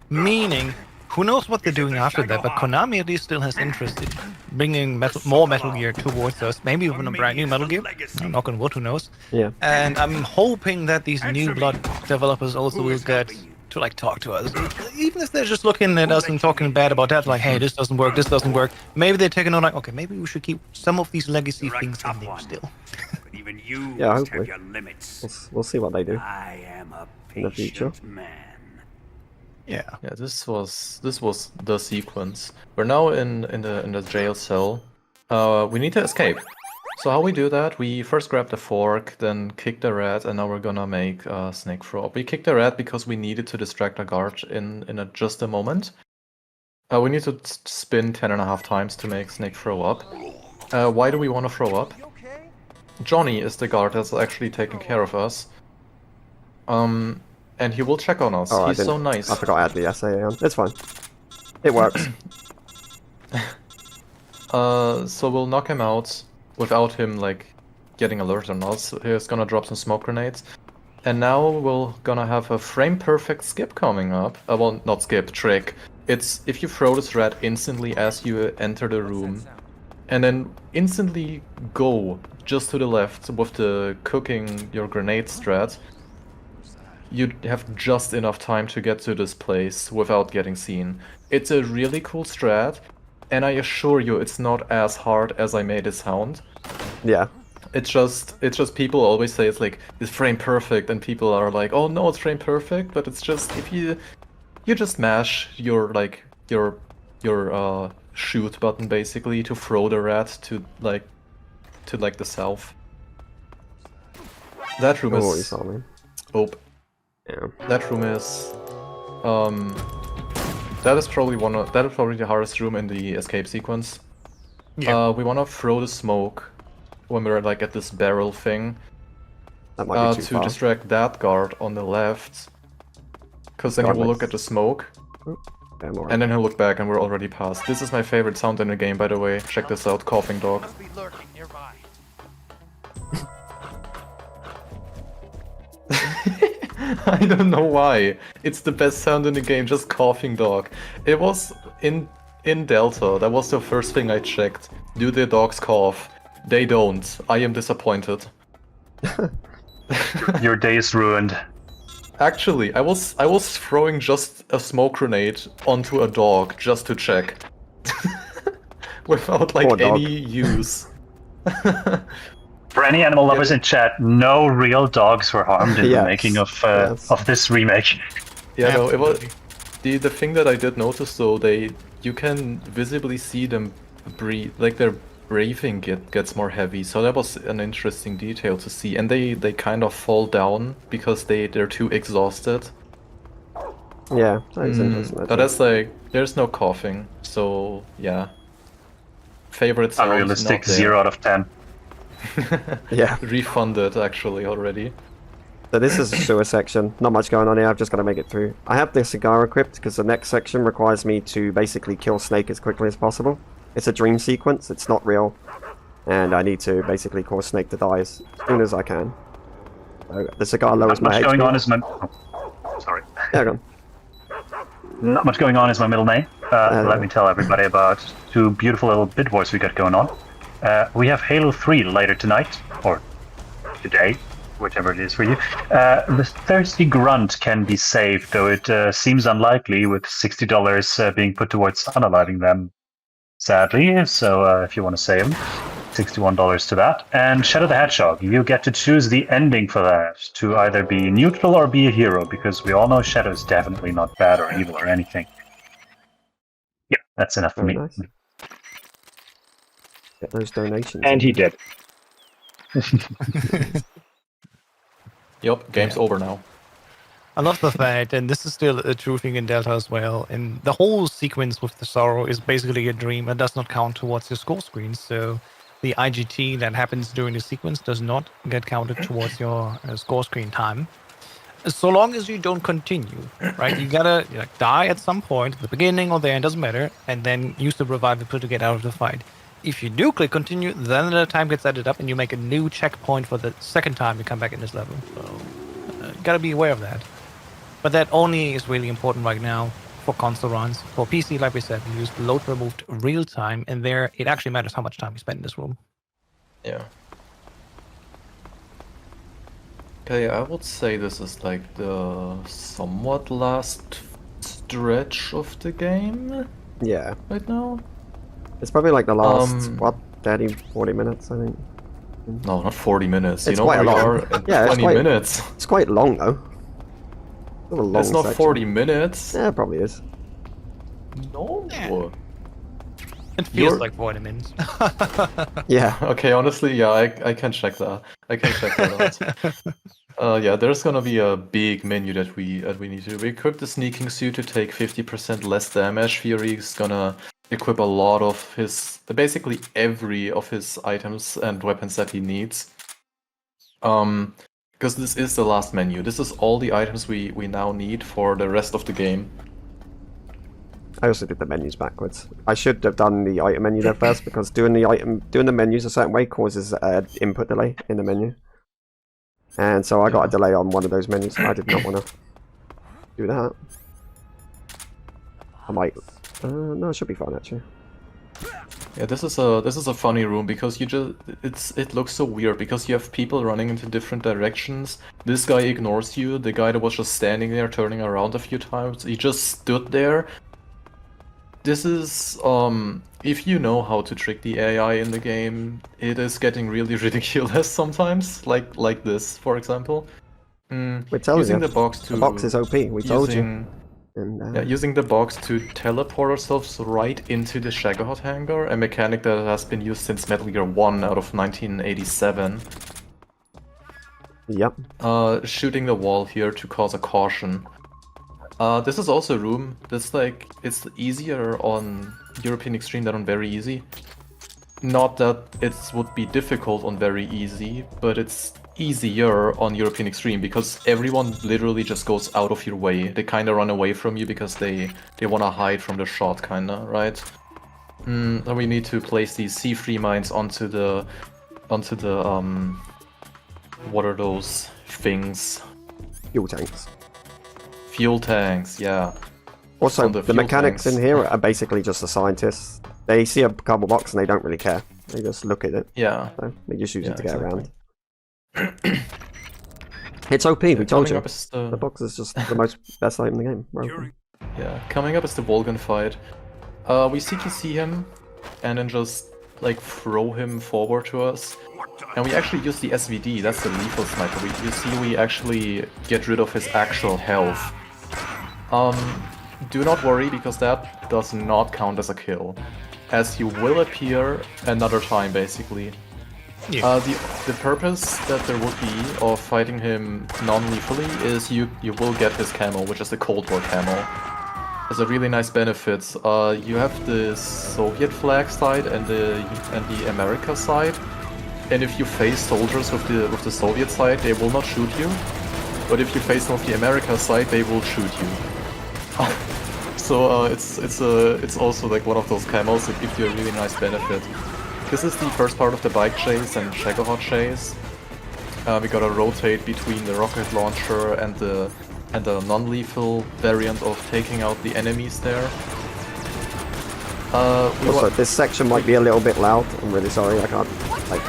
Meaning, who knows what they're doing after that, but Konami at least still has interest in bringing more Metal Gear towards us. Maybe even a brand new Metal Gear. Knock on wood, who knows? Yeah. And I'm hoping that these new blood developers also will get to like talk to us. Even if they're just looking at us and talking bad about that, like, hey, this doesn't work, this doesn't work. Maybe they're taking on like, okay, maybe we should keep some of these legacy things in there still. Even you Yeah, must have hopefully. your limits. We'll see what they do. I am a In the future. patient man. Yeah. Yeah, this was the sequence. We're now in the jail cell. We need to escape. So how we do that? We first grab the fork, then kick the rat, and now we're gonna make Snake throw up. We kicked the rat because we needed to distract a guard in just a moment. We need to spin 10.5 times to make Snake throw up. Why do we want to throw up? Johnny is the guard that's actually taking care of us. And he will check on us. Oh, He's so nice. I forgot I had the SA on. It's fine. It works. So we'll knock him out without him like getting alert on us. He's gonna drop some smoke grenades. And now we're gonna have a frame perfect skip coming up. Well, not skip, trick. It's if you throw this rat instantly as you enter the room, and then instantly go just to the left with the cooking your grenade strat, you have just enough time to get to this place without getting seen. It's a really cool strat, and I assure you it's not as hard as I made it sound. Yeah. It's just people always say it's like it's frame perfect, and people are like, oh no, it's frame perfect, but it's just if you just mash your shoot button basically to throw the rat to the south. That room Oh, you is saw me. oh. Yeah. That room is, that is probably the hardest room in the escape sequence. Yeah. We want to throw the smoke when we're like at this barrel thing That might be too to far. distract that guard on the left, because then he God, will nice. look at the smoke Damn, alright. and then he'll look back and we're already past. This is my favorite sound in the game, by the way. Check this out, coughing dog. Must be lurking nearby. I don't know why. It's the best sound in the game, just coughing dog. It was in Delta, that was the first thing I checked. Do the dogs cough? They don't. I am disappointed. Your day is ruined. Actually, I was throwing just a smoke grenade onto a dog just to check. Without like Poor dog. any use. For any animal lovers in chat, no real dogs were harmed in the Yes, making yes. of this remake. Yeah, no, it was the thing that I did notice though, you can visibly see them breathe, like their breathing gets more heavy. So that was an interesting detail to see, and they kind of fall down because they're too exhausted. Yeah, that is interesting. But that's like there's no coughing, so yeah. Favorite sound Unrealistic, not there. 0 out of 10. Yeah. Refunded actually already. So this is a sewer section. Not much going on here. I've just got to make it through. I have the cigar equipped because the next section requires me to basically kill Snake as quickly as possible. It's a dream sequence. It's not real. And I need to basically cause Snake to die as soon as I can. So the cigar lowers Not my much HP. going on is my... Oh, sorry. Yeah, go on. Not much going on is my middle name. Let me tell everybody about 2 beautiful little bit wars we got going on. We have Halo 3 later tonight, or today, whichever it is for you. The Thirsty Grunt can be saved, though it seems unlikely with $60 being put towards unaliving them, sadly. So if you want to save them, $61 to that. And Shadow the Hedgehog, you get to choose the ending for that, to either be neutral or be a hero, because we all know Shadow's definitely not bad or evil or anything. Yeah, that's enough for Very me. nice. Get those donations. And he did. Yup, game's over now. I love the fact, and this is still a true thing in Delta as well, and the whole sequence with the sorrow is basically a dream and does not count towards your score screen. So the IGT that happens during the sequence does not get counted towards your score screen time. So long as you don't continue, right? You gotta die at some point, at the beginning or the end, doesn't matter, and then use the revival pill to get out of the fight. If you do click continue, then the time gets added up and you make a new checkpoint for the second time you come back in this level. So you gotta be aware of that. But that only is really important right now for console runs. For PC, like we said, we use load removed real time, and there it actually matters how much time you spend in this room. Yeah. Okay, I would say this is like the somewhat last stretch of the game Yeah. right now. It's probably like the last, 30, 40 minutes, I think. No, not 40 minutes. It's you know quite where we long. are at Yeah, 20 minutes. It's quite long, though. It's, a long It's not section. 40 minutes. Yeah, it probably is. No. Yeah. It feels You're- like 40 minutes. Yeah. Okay, honestly, yeah, I can check that. I can check that out. Yeah, there's gonna be a big menu that we need to equip the sneaking suit to take 50% less damage. Fury is gonna equip a lot of his, basically every of his items and weapons that he needs. Because this is the last menu. This is all the items we now need for the rest of the game. I also did the menus backwards. I should have done the item menu there first because doing the menus a certain way causes input delay in the menu. And so I got a delay on one of those menus. I did not want to do that. I might. No, it should be fine actually. Yeah, this is a funny room because it looks so weird because you have people running into different directions. This guy ignores you. The guy that was just standing there turning around a few times, he just stood there. This is if you know how to trick the AI in the game, it is getting really ridiculous sometimes. Like this, for example. We're telling Using you. the box to The box is OP. We told you. And, yeah, using the box to teleport ourselves right into the Shagahot hangar, a mechanic that has been used since Metal Gear 1 out of 1987. Yep. Shooting the wall here to cause a caution. This is also a room that's like, it's easier on European Extreme than on Very Easy. Not that it would be difficult on Very Easy, but it's easier on European Extreme because everyone literally just goes out of your way. They kind of run away from you because they want to hide from the shot, kind of, right? Then we need to place these C3 mines onto the what are those things? Fuel tanks. Fuel tanks, yeah. Also, On the the fuel mechanics tanks. in here are basically just the scientists. They see a cardboard box and they don't really care. They just look at it. Yeah. So they just use Yeah, it to get exactly. around. It's OP, we told Coming you. up is The box is just the most best item in the game. We're open. Yeah, coming up is the Volgan fight. We CTC him and then just like throw him forward to us. And we actually use the SVD, that's the lethal sniper. You see we actually get rid of his actual health. Do not worry because that does not count as a kill. As he will appear another time basically. Yeah. The purpose that there would be of fighting him non-lethally is you will get his camo, which is the Cold War camo. There's a really nice benefit. You have the Soviet flag side and the America side, and if you face soldiers with the Soviet side, they will not shoot you. But if you face them with the America side, they will shoot you. So it's also like one of those camos that gives you a really nice benefit. This is the first part of the bike chase and Shagahot chase. We gotta rotate between the rocket launcher and the non-lethal variant of taking out the enemies there. Also, this section might be a little bit loud. I'm really sorry. I can't. Like,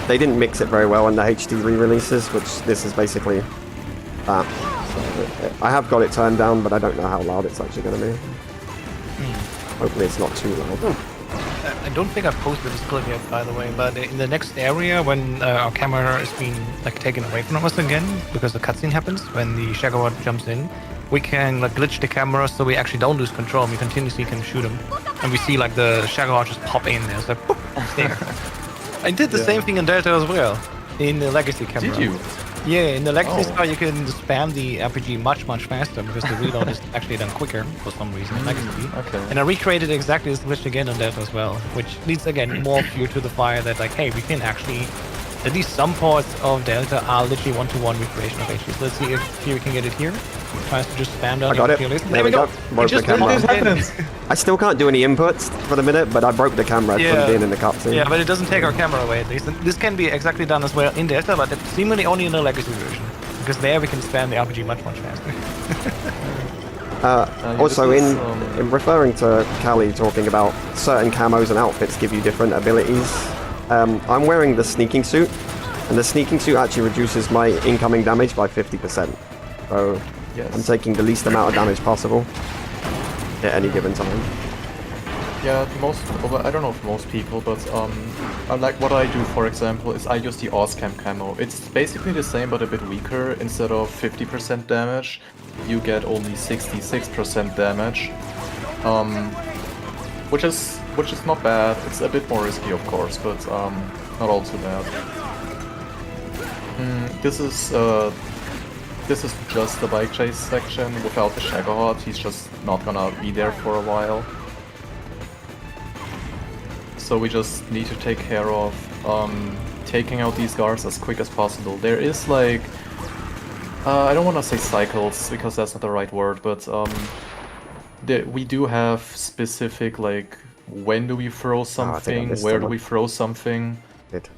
they didn't mix it very well in the HD re-releases, which this is basically that. So, I have got it turned down, but I don't know how loud it's actually going to be. Hopefully, it's not too loud. I don't think I've posted this clip yet, by the way, but in the next area, when our camera is being like taken away from us again, because the cutscene happens, when the Shagahot jumps in, we can like glitch the camera so we actually don't lose control, and we continuously can shoot him. And we see like the Shagahot just pop in there, it's like, boop, there. I did the same thing in Delta as well, in the legacy camera. Did you? Yeah, in the Legacy Oh. Star you can spam the RPG much faster because the reload is actually done quicker for some reason in Legacy. Okay. And I recreated exactly this glitch again on that as well, which leads again more fuel to the fire that like, hey, we can actually, at least some parts of Delta are literally one-to-one recreation of HP. So let's see if here we can get it here. Tries to just spam down I got the it. tier list. There we go. We Broke the just camera. logged in. I still can't do any inputs for the minute, but I broke the camera Yeah. from being in the cutscene. Yeah, but it doesn't take our camera away at least. And this can be exactly done as well in Delta, but it's seemingly only in the Legacy version. Because there we can spam the RPG much faster. Also, this in, is, in referring to Callie talking about certain camos and outfits give you different abilities, I'm wearing the sneaking suit, and the sneaking suit actually reduces my incoming damage by 50%. So Yes. I'm taking the least amount of damage possible at any given time. Yeah, I don't know if most people, but like what I do, for example, is I use the Oscam camo. It's basically the same, but a bit weaker. Instead of 50% damage, you get only 66% damage, which is not bad. It's a bit more risky, of course, but not all too bad. This is just the bike chase section without the Shagahot. He's just not gonna be there for a while. So we just need to take care of taking out these guards as quick as possible. There is like, I don't want to say cycles because that's not the right word, but we do have specific like when do we throw something, missed where do someone. we throw something. It.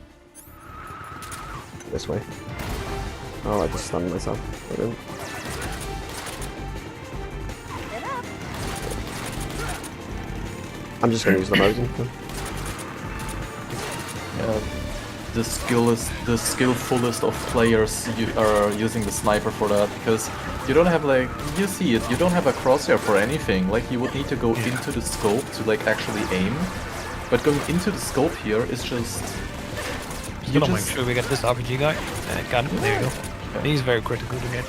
This way. Oh, I just stunned myself. I didn't. I'm just gonna use the Mosin. The skillfulest of players are using the sniper for that, because you don't have like, you see it, you don't have a crosshair for anything. Like you would need to go into the scope to like actually aim, but going into the scope here is just Just gonna make sure we get this RPG guy. Got him. There you go. He's very critical to get.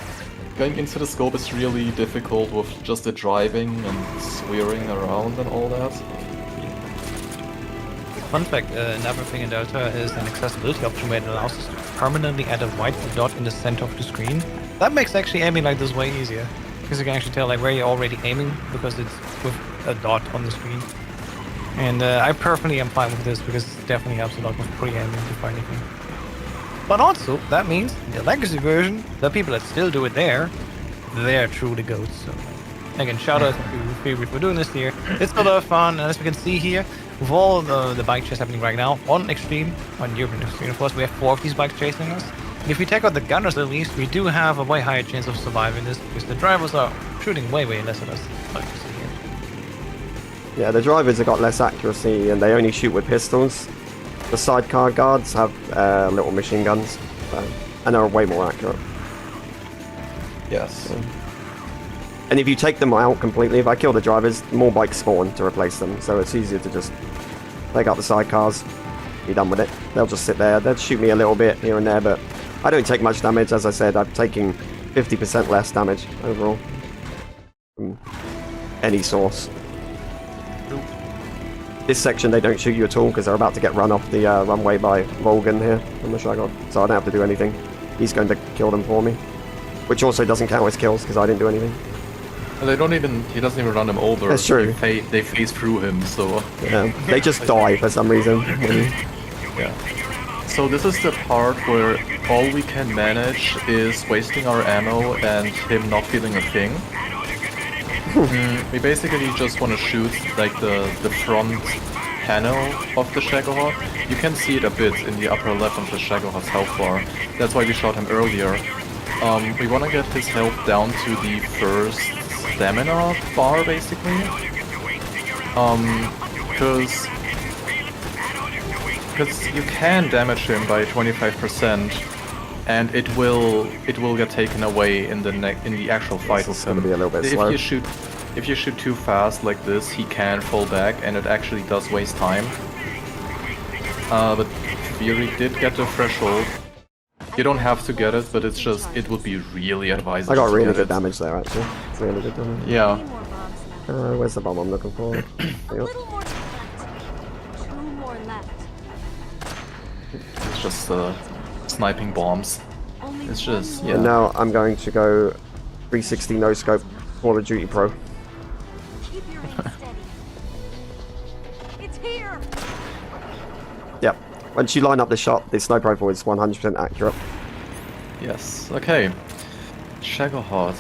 going into the scope is really difficult with just the driving and swearing around and all that. Fun fact, another thing in Delta is an accessibility option where it allows us to permanently add a white dot in the center of the screen. That makes actually aiming like this way easier. Because you can actually tell like where you're already aiming because it's with a dot on the screen. And I personally am fine with this because it definitely helps a lot with pre-aiming before anything. But also, that means in the Legacy version, the people that still do it there, they're truly goats. So again, shout out to Fury for doing this here. It's a lot of fun, and as we can see here, with all the bike chases happening right now, on Extreme, on European Extreme, of course, we have 4 of these bikes chasing us. If we take out the gunners at least, we do have a way higher chance of surviving this, because the drivers are shooting way less at us, like you see here. Yeah, the drivers have got less accuracy and they only shoot with pistols. The sidecar guards have little machine guns, and are way more accurate. Yes. And if you take them out completely, if I kill the drivers, more bikes spawn to replace them, so it's easier to just take out the sidecars, be done with it. They'll just sit there, they'll shoot me a little bit here and there, but I don't take much damage. As I said, I'm taking 50% less damage overall from any source. This section they don't shoot you at all because they're about to get run off the runway by Volgan here on the Shagon, so I don't have to do anything. He's going to kill them for me, which also doesn't count as kills because I didn't do anything. And he doesn't even run them over. That's true. They phase through him, so... Yeah, they just die for some reason. Yeah. So this is the part where all we can manage is wasting our ammo and him not feeling a thing. We basically just want to shoot like the front panel of the Shagahawk. You can see it a bit in the upper left of the Shagahawk's health bar. That's why we shot him earlier. We want to get his health down to the first stamina bar basically. Because you can damage him by 25%, and it will get taken away in the actual fight with him. Be a little bit slow. If you shoot too fast like this, he can fall back, and it actually does waste time. But Fury did get the threshold. You don't have to get it, but it would be really advisable. I got to really get good it. damage there actually. Really good damage. Yeah. Where's the bomb I'm looking for? A little more left. 2 more left. It's just sniping bombs. Only It's just, And yeah. now I'm going to go 360 no scope Call of Duty Pro. Keep your aim steady. It's here. Yep. Once you line up the shot, the sniper rifle is 100% accurate. Yes, okay. Shagglehot.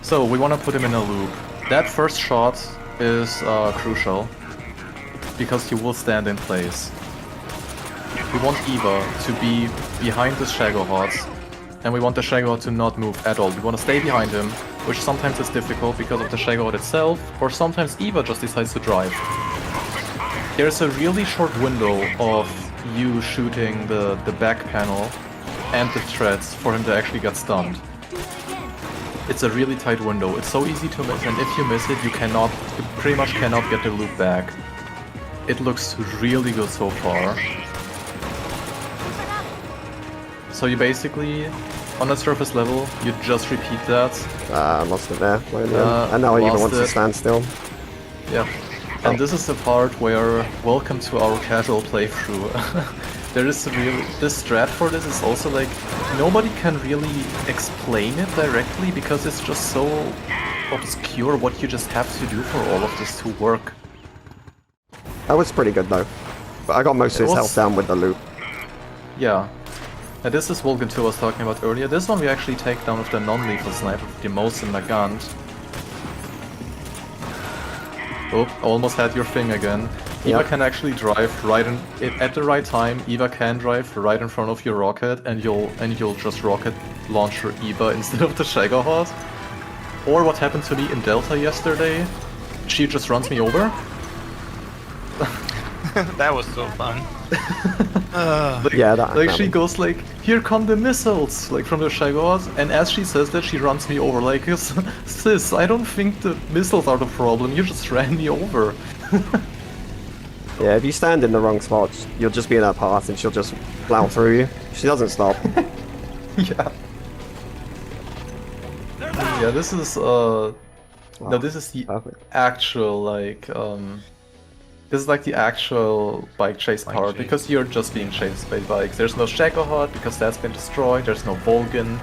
So, we want to put him in a loop. That first shot is crucial, because he will stand in place. We want Eva to be behind the Shagglehot, and we want the Shagglehot to not move at all. We want to stay behind him, which sometimes is difficult because of the Shagglehot itself, or sometimes Eva just decides to drive. There's a really short window of you shooting the back panel and the threads for him to actually get stunned. It's a really tight window. It's so easy to miss, and if you miss it, you pretty much cannot get the loop back. It looks really good so far. So you basically, on a surface level, you just repeat that. I lost it there. And now Eva wants to stand still. Yeah. And this is the part where, welcome to our casual playthrough. There is this strat for this is also like, nobody can really explain it directly because it's just so obscure what you just have to do for all of this to work. That was pretty good though. But I got most of his health down with the loop. Yeah. And this is Vulcan 2 I was talking about earlier. This one we actually take down with the non-lethal sniper, the most in Nagant. Oh, almost had your thing again. Eva can actually drive right at the right time. Eva can drive right in front of your rocket, and you'll just rocket launch your Eva instead of the Shagglehot. Or what happened to me in Delta yesterday? She just runs me over. That was so fun. Like she goes like, "Here come the missiles!" like from the Shagglehot, and as she says that, she runs me over. Like, sis, I don't think the missiles are the problem. You just ran me over. Yeah, if you stand in the wrong spot, you'll just be in her path and she'll just plow through you. She doesn't stop. Yeah. Yeah, this is no, this is the actual like this is like the actual bike chase part because you're just being chased by bikes. There's no Shagglehot because that's been destroyed. There's no Volgan.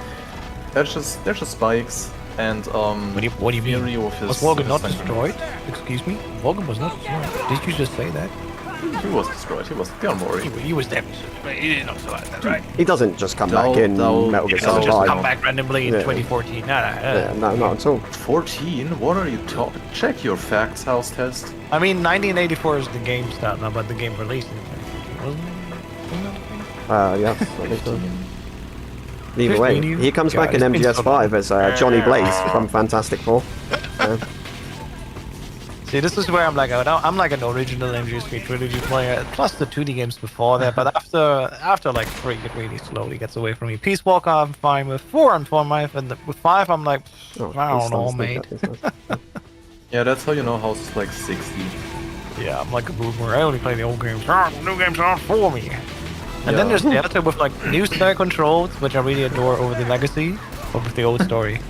There's just bikes and What do you mean? Was Volgan not destroyed? Excuse me? Volgan was not destroyed. Did you just say that? He was destroyed. He was. Don't worry. He was damaged. He did not survive that, right? He doesn't just come back in Metal Gear He doesn't Solid just 5. come back randomly in 2014. Yeah, no, not at all. 14? What are you talking? Check your facts, house test. I mean, 1984 is the game start now, but the game released in 2014, wasn't it? Yes, I think so. Either way, 15 he comes back in it's been so MGS5 as Johnny Blaze from Fantastic Four. See, this is where I'm like, I'm like an original MGS3 trilogy player, plus the 2D games before that, but after like 3, it really slowly gets away from me. Peace Walker, I'm fine with. 4, I'm fine with, and with 5, I'm like, I don't know, mate. Yeah, that's how you know House is like 60. Yeah, I'm like a boomer. I only play the old games. New games aren't for me. And then there's the editor with like new style controls, which I really adore over the legacy of the old story.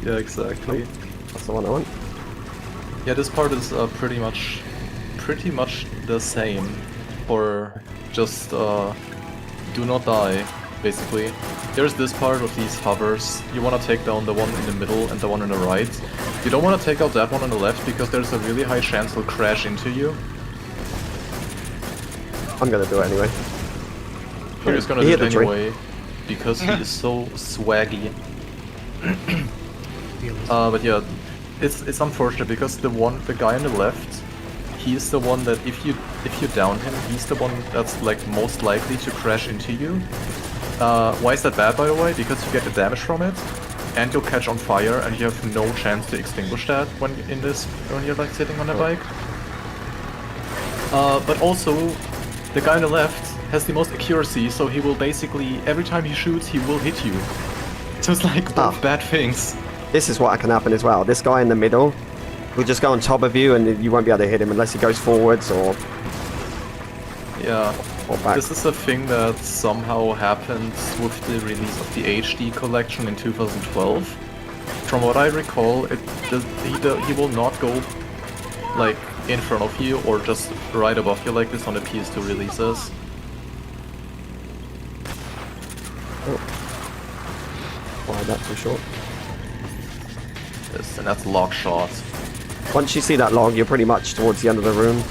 Yeah, exactly. That's the one I want. Yeah, this part is pretty much the same for just do not die, basically. There's this part of these hovers. You want to take down the one in the middle and the one on the right. You don't want to take out that one on the left because there's a really high chance he'll crash into you. I'm gonna do it anyway. You're just gonna do it anyway because he is so swaggy. But yeah, it's unfortunate because the guy on the left, he's the one that if you down him, he's the one that's like most likely to crash into you. Why is that bad, by the way? Because you get the damage from it, and you'll catch on fire, and you have no chance to extinguish that when you're like sitting on a bike. But also, the guy on the left has the most accuracy, so he will basically every time he shoots, he will hit you. So it's like both bad things. This is what can happen as well. This guy in the middle will just go on top of you, and you won't be able to hit him unless he goes forwards or. Yeah. Or back. This is a thing that somehow happened with the release of the HD collection in 2012. From what I recall, he will not go like in front of you or just right above you like this on the PS2 releases. that too short. Yes, and that's log shot. Once you see that log, you're pretty much towards the end of the room.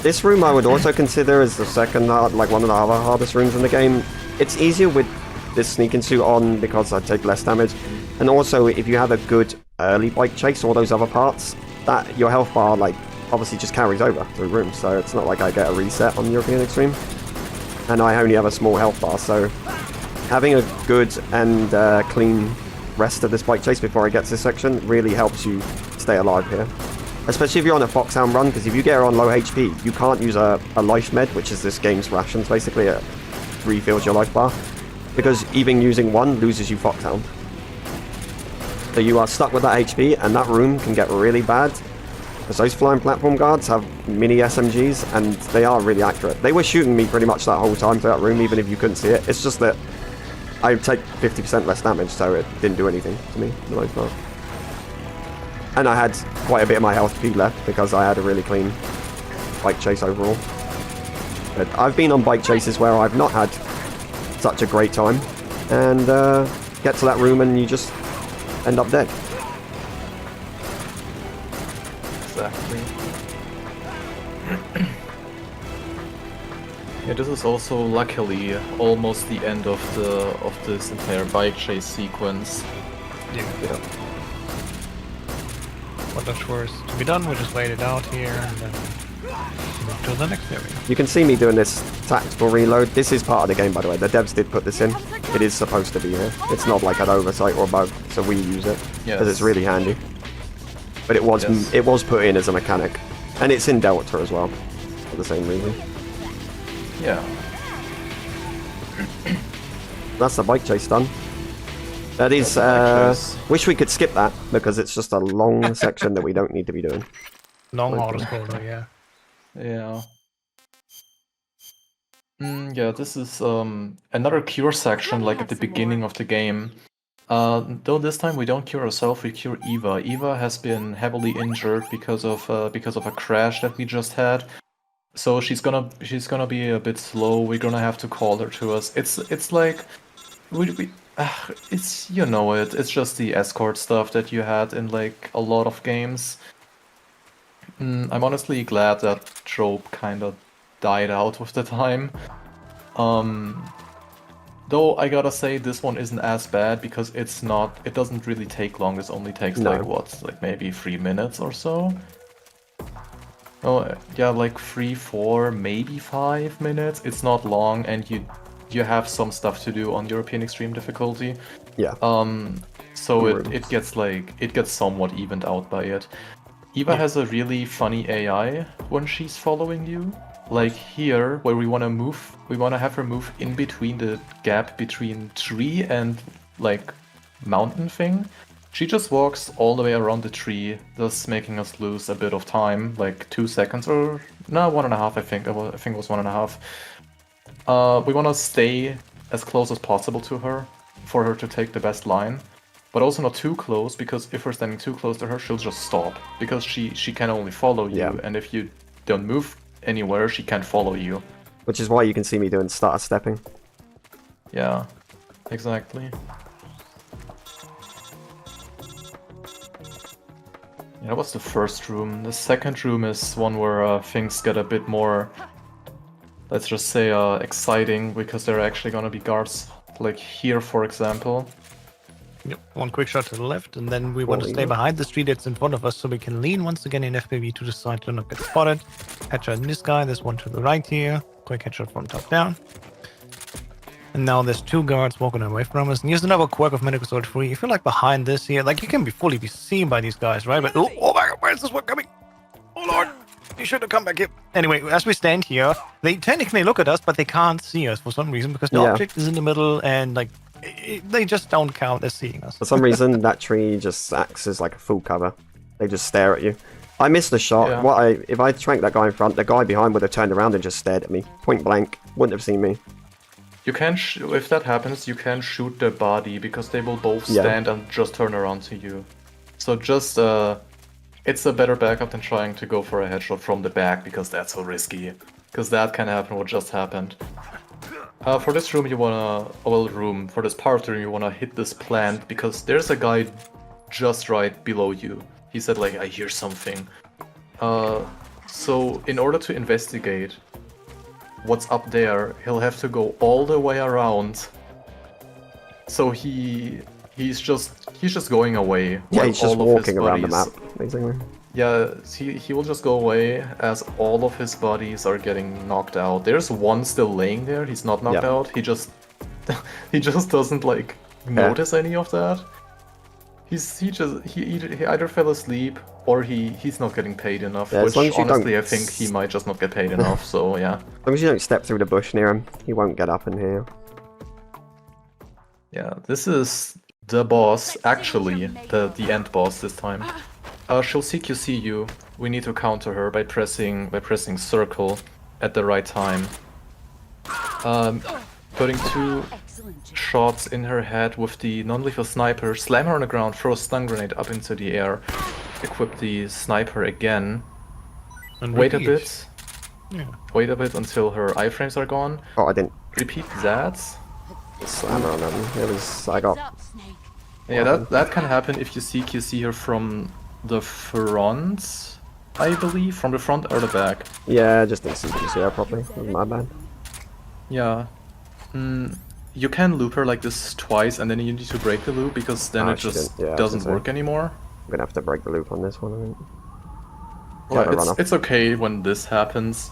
This room I would also consider as the second hard, like one of the other hardest rooms in the game. It's easier with this sneaking suit on because I take less damage. And also, if you have a good early bike chase, all those other parts, that your health bar, like, obviously just carries over through rooms. So it's not like I get a reset on European Extreme. And I only have a small health bar, so having a good and clean rest of this bike chase before I get to this section really helps you stay alive here. Especially if you're on a Foxhound run, because if you get her on low HP, you can't use a life med, which is this game's rations, basically. It refills your life bar. Because even using one loses you Foxhound. So you are stuck with that HP, and that room can get really bad. Because those flying platform guards have mini SMGs, and they are really accurate. They were shooting me pretty much that whole time through that room, even if you couldn't see it. It's just that I take 50% less damage, so it didn't do anything to me, for the most part. And I had quite a bit of my health P left, because I had a really clean bike chase overall. But I've been on bike chases where I've not had such a great time, and get to that room and you just end up dead. Exactly. Yeah, this is also luckily almost the end of this entire bike chase sequence. Yeah. What much worse to be done, we just wait it out here and then move to the next area. You can see me doing this tactical reload. This is part of the game, by the way. The devs did put this in. It is supposed to be here. It's not like an oversight or a bug, so we use it because it's really handy. But it was put in as a mechanic, and it's in Delta as well for the same reason. Yeah. That's the bike chase done. That is. Wish we could skip that because it's just a long section that we don't need to be doing. Long auto scroller, yeah. Yeah. Yeah, this is another cure section, like at the beginning of the game. Though this time we don't cure ourselves, we cure Eva. Eva has been heavily injured because of a crash that we just had. So she's gonna be a bit slow. We're gonna have to call her to us. It's like it's, you know, it's just the escort stuff that you had in like a lot of games. I'm honestly glad that trope kind of died out with the time. Though I gotta say this one isn't as bad because it doesn't really take long. It only takes like maybe 3 minutes or so. Oh yeah, like 3, 4, maybe 5 minutes. It's not long, and you have some stuff to do on European Extreme difficulty. Yeah. So it gets somewhat evened out by it. Eva has a really funny AI when she's following you. Like here, where we want to have her move in between the gap between tree and like mountain thing. She just walks all the way around the tree, thus making us lose a bit of time, like 2 seconds or no, 1.5. I think it was 1.5. We want to stay as close as possible to her for her to take the best line, but also not too close, because if we're standing too close to her, she'll just stop, because she can only follow you, and if you don't move anywhere, she can't follow you. Which is why you can see me doing starter stepping. Yeah, exactly. Yeah, that was the first room. The second room is one where things get a bit more, let's just say, exciting, because there are actually gonna be guards, like here, for example. Yep. One quick shot to the left, and then we want to stay behind the tree that's in front of us, so we can lean once again in FPV to the side to not get spotted. Headshot in this guy, there's one to the right here. Quick headshot from top down. And now there's 2 guards walking away from us. And here's another quirk of Medical Sword 3. If you're like behind this here, like you can fully be seen by these guys, right? But oh my god, where's this one coming? Oh lord, you should have come back here. Anyway, as we stand here, they technically look at us, but they can't see us for some reason, because the object is in the middle, and like they just don't count as seeing us. For some reason, that tree just acts as like a full cover. They just stare at you. I missed the shot. Yeah. If I tranked that guy in front, the guy behind would have turned around and just stared at me, point blank. Wouldn't have seen me. You can, if that happens, you can shoot their body, because they will both stand and just turn around to you. So just, it's a better backup than trying to go for a headshot from the back, because that's so risky. Because that can happen what just happened. For this room, for this part of the room, you wanna hit this plant because there's a guy just right below you. He said like, I hear something. So in order to investigate what's up there, he'll have to go all the way around. So he's just going away. Yeah, while he's just all of walking his around the map, buddies- basically. Yeah, he will just go away as all of his buddies are getting knocked out. There's one still laying there. He's not knocked Yeah. out. He just doesn't like notice any of that. He either fell asleep or he's not getting paid enough. Yeah, as which long as you honestly don't I think he might just not get paid enough. So yeah. As long as you don't step through the bush near him, he won't get up in here. Yeah, this is the boss, actually, the end boss this time. She'll CQC you. We need to counter her by pressing circle at the right time. Putting 2 Excellent job. shots in her head with the non-lethal sniper, slam her on the ground, throw a stun grenade up into the air, equip the sniper again, And wait a repeat. bit, Yeah. wait a bit until her iframes are gone, Oh, I didn't repeat that. slam on him. It was I got. What's up, Snake? Yeah, that can happen if you CQC her from the front, I believe, from the front or the back. Yeah, I just didn't see her properly. It was my bad. Yeah. You can loop her like this twice and then you need to break the loop because then Oh, it she just didn't. Yeah, I was doesn't gonna say. work anymore. I'm gonna have to break the loop on this one, I think. Yeah, Have a run off. it's okay when this happens.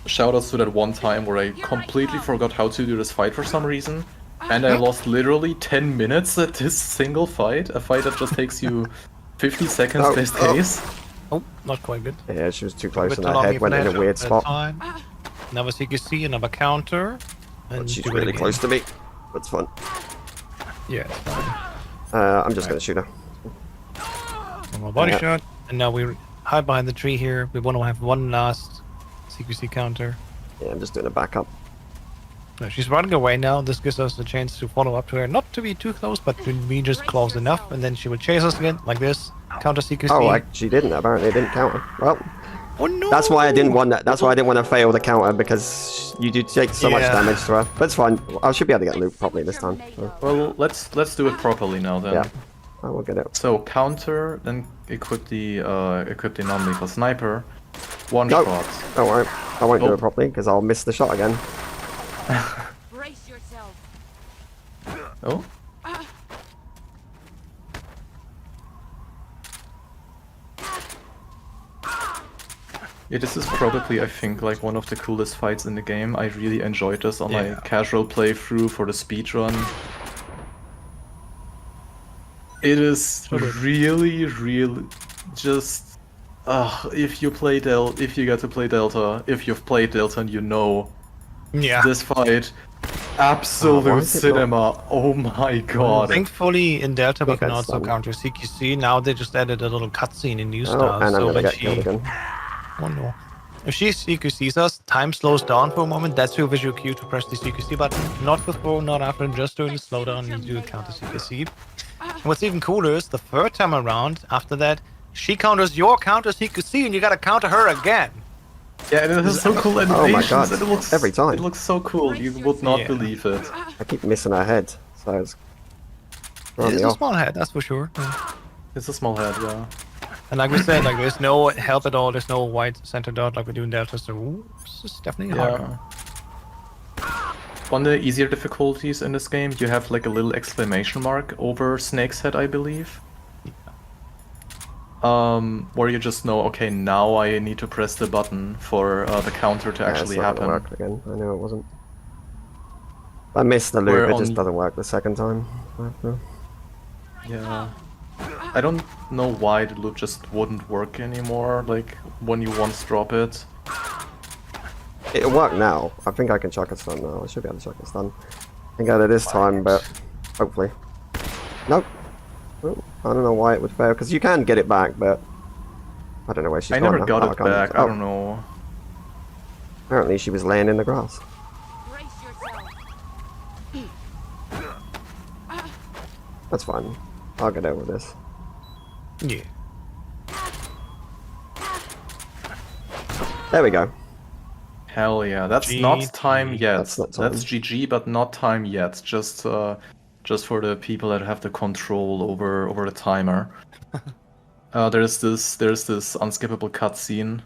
Shoutouts to that one time where I completely forgot how to do this fight for some reason. And I lost literally 10 minutes at this single fight. A fight that just takes you 50 seconds Oh, best oh. case. Oh, not quite good. Yeah, she was too A close bit and too her long head even went in a there. weird That spot. time. Another CQC, another counter. And But she's do it really again. close to me. That's fun. Yeah, it's fine. I'm just gonna shoot her. One more body Yeah. shot. And now we hide behind the tree here. We want to have one last CQC counter. Yeah, I'm just doing a backup. No, she's running away now. This gives us the chance to follow up to her. Not to be too close, but to be just close enough. And then she will chase us again, like this. Counter CQC. Oh, she didn't. Apparently, it didn't count her. Well, Oh, no! that's why I didn't want that. That's why I didn't want to fail the counter because you do take so much Yeah. damage to her. But it's fine. I should be able to get loot properly this time. So, Well, let's do it properly now then. yeah, I will get it. So counter, then equip the non-lethal sniper. One No. shot. Don't worry. I won't do Oh. it properly because I'll miss the shot again. Brace yourself. Oh. Yeah, this is probably, I think, like one of the coolest fights in the game. I really enjoyed this on my Yeah. casual playthrough for the speedrun. It is really, really just... if you get to play Delta, if you've played Delta and you know Yeah. this fight, why absolute is it not- cinema. Oh my god. Thankfully, in Delta, we Look can at also some. counter CQC. Now they just added a little cutscene in New Oh, Star. and I'm So gonna when get she... killed again. Oh no. If she CQCs us, time slows down for a moment. That's your visual cue to press the CQC button. Not before, not after, just during the slowdown, you do counter CQC. And what's even cooler is the third time around, after that, she counters your counter CQC and you gotta counter her again. Yeah, and it has so cool Oh animations. my god, and it looks, every time. It looks so cool, you would not Yeah. believe it. I keep missing her head, so it's throwing It's me a off. small head, that's for sure. Yeah. It's a small head, yeah. And like we said, like there's no help at all, there's no white center dot like we do in Delta, so ooh, this is definitely hard. Yeah. On the easier difficulties in this game, you have like a little exclamation mark over Snake's head, I believe. Where you just know, okay, now I need to press the button for the counter to Yeah, actually it's not gonna happen. work again. I knew it wasn't. I missed the Where loop. It just on- doesn't work the second time. After. Yeah. I don't know why the loop just wouldn't work anymore, like when you once drop it. It'll work now. I think I can chuck a stun now. I should be able to chuck a stun. I think I did this time, but hopefully. Nope. Oh, I don't know why it would fail, because you can get it back, but I don't know where she's I gone never now. got Oh, it can't- back, oh, I don't know. Apparently she was laying in the grass. Brace yourself. That's fine. I'll get over this. Yeah. There we go. Hell yeah, that's GG. not time yet. That's not time. That's GG, but not time yet. Just for the people that have the control over the timer. There's this unskippable cutscene,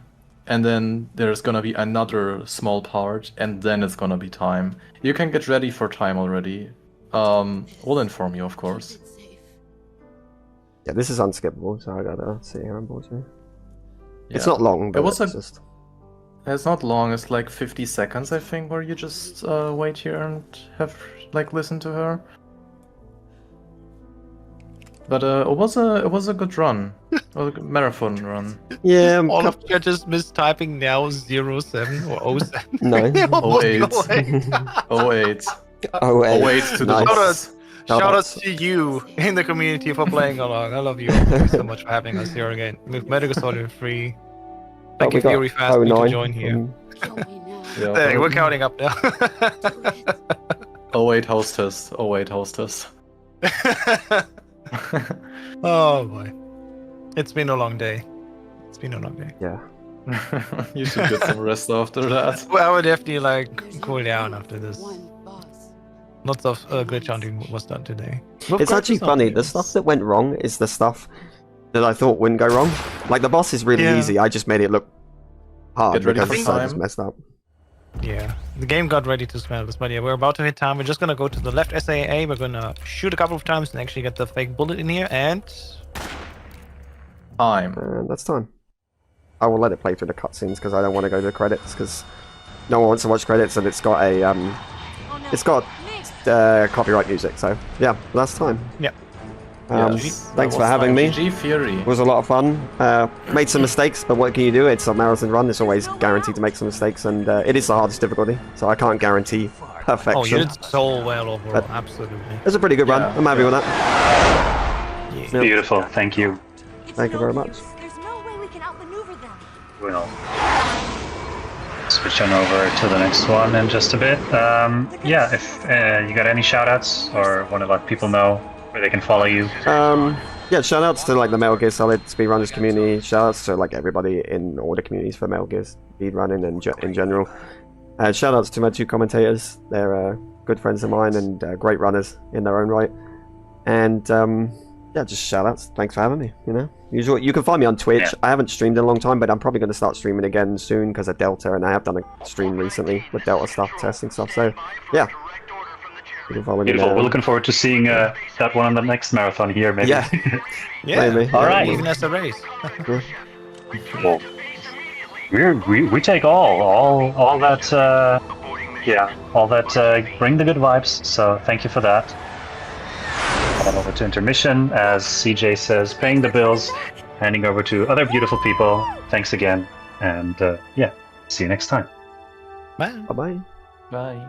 and then there's gonna be another small part, and then it's gonna be time. You can get ready for time already. We'll inform you, of course. Yeah, this is unskippable, so I gotta sit here unfortunately. It's Yeah. not long, but It was it's a- just... It's not long. It's like 50 seconds, I think, where you just wait here and have listen to her. But it was a good run, a good marathon run. Yeah, All of you are just mistyping now 07 or 07. No. They almost 08. go away. 08. Oh, 08 to the nice. boss. Shout out Shoutouts. to you in the community for playing along. I love you. Thank you so much for having us here again. With Medical Solid 3. Thank you, we got Fury Fast, me to 09 join here. from- Shall we now? Yeah. There, we're counting up now. 08 hostess. 08 hostess. Oh boy. It's been a long day. It's been a long day. Yeah. You should get some rest after that. Well, I would definitely cool down after this. One boss. Lots of glitch hunting was done today. It's actually funny. The stuff that went wrong is the stuff that I thought wouldn't go wrong. Like the boss is really Yeah. easy. I just made it look hard Get ready because for the side was time. messed up. Yeah, the game got ready to smell this, but yeah, we're about to hit time. We're just gonna go to the left SAA. We're gonna shoot a couple of times and actually get the fake bullet in here. And Time. And that's time. I will let it play through the cutscenes because I don't want to go to the credits because no one wants to watch credits and it's got a Oh no. it's got Missed. copyright music. So yeah, last time. yeah, Yes, Thanks that for was having me. GG Fury. It was a lot of fun. Made some mistakes, but what can you do? It's a marathon run. It's always guaranteed to make some mistakes, and it is the hardest difficulty, so I can't guarantee perfection. oh, you did so well overall. But- Absolutely. It's a pretty good run. Yeah, I'm happy with that. Yeah. Beautiful, thank you. It's Thank you no very much. use. There's no way we can outmaneuver them. We'll switch on over to the next one in just a bit. Yeah, if you got any shoutouts or want to let people know where they can follow you. Yeah, shoutouts to like the Metal Gear Solid speedrunners community. Shoutouts to like everybody in all the communities for Metal Gear speedrunning and in general. Shoutouts to my two commentators. They're good friends of mine and great runners in their own right. And yeah, just shoutouts. Thanks for having me. You know, usually you can find me on Twitch. Yeah. I haven't streamed in a long time, but I'm probably going to start streaming again soon because of Delta, and I have done a stream recently with Delta stuff, testing stuff. So yeah. You can follow me Beautiful. there. We're looking forward to seeing that one on the next marathon here, maybe. Yeah. Yeah. Maybe. All right. Even as a race. Well, we take all that all that bring the good vibes. So thank you for that. Head over to intermission, as CJ says, paying the bills, handing over to other beautiful people. Thanks again, and yeah, see you next time. Bye. Bye bye. Bye.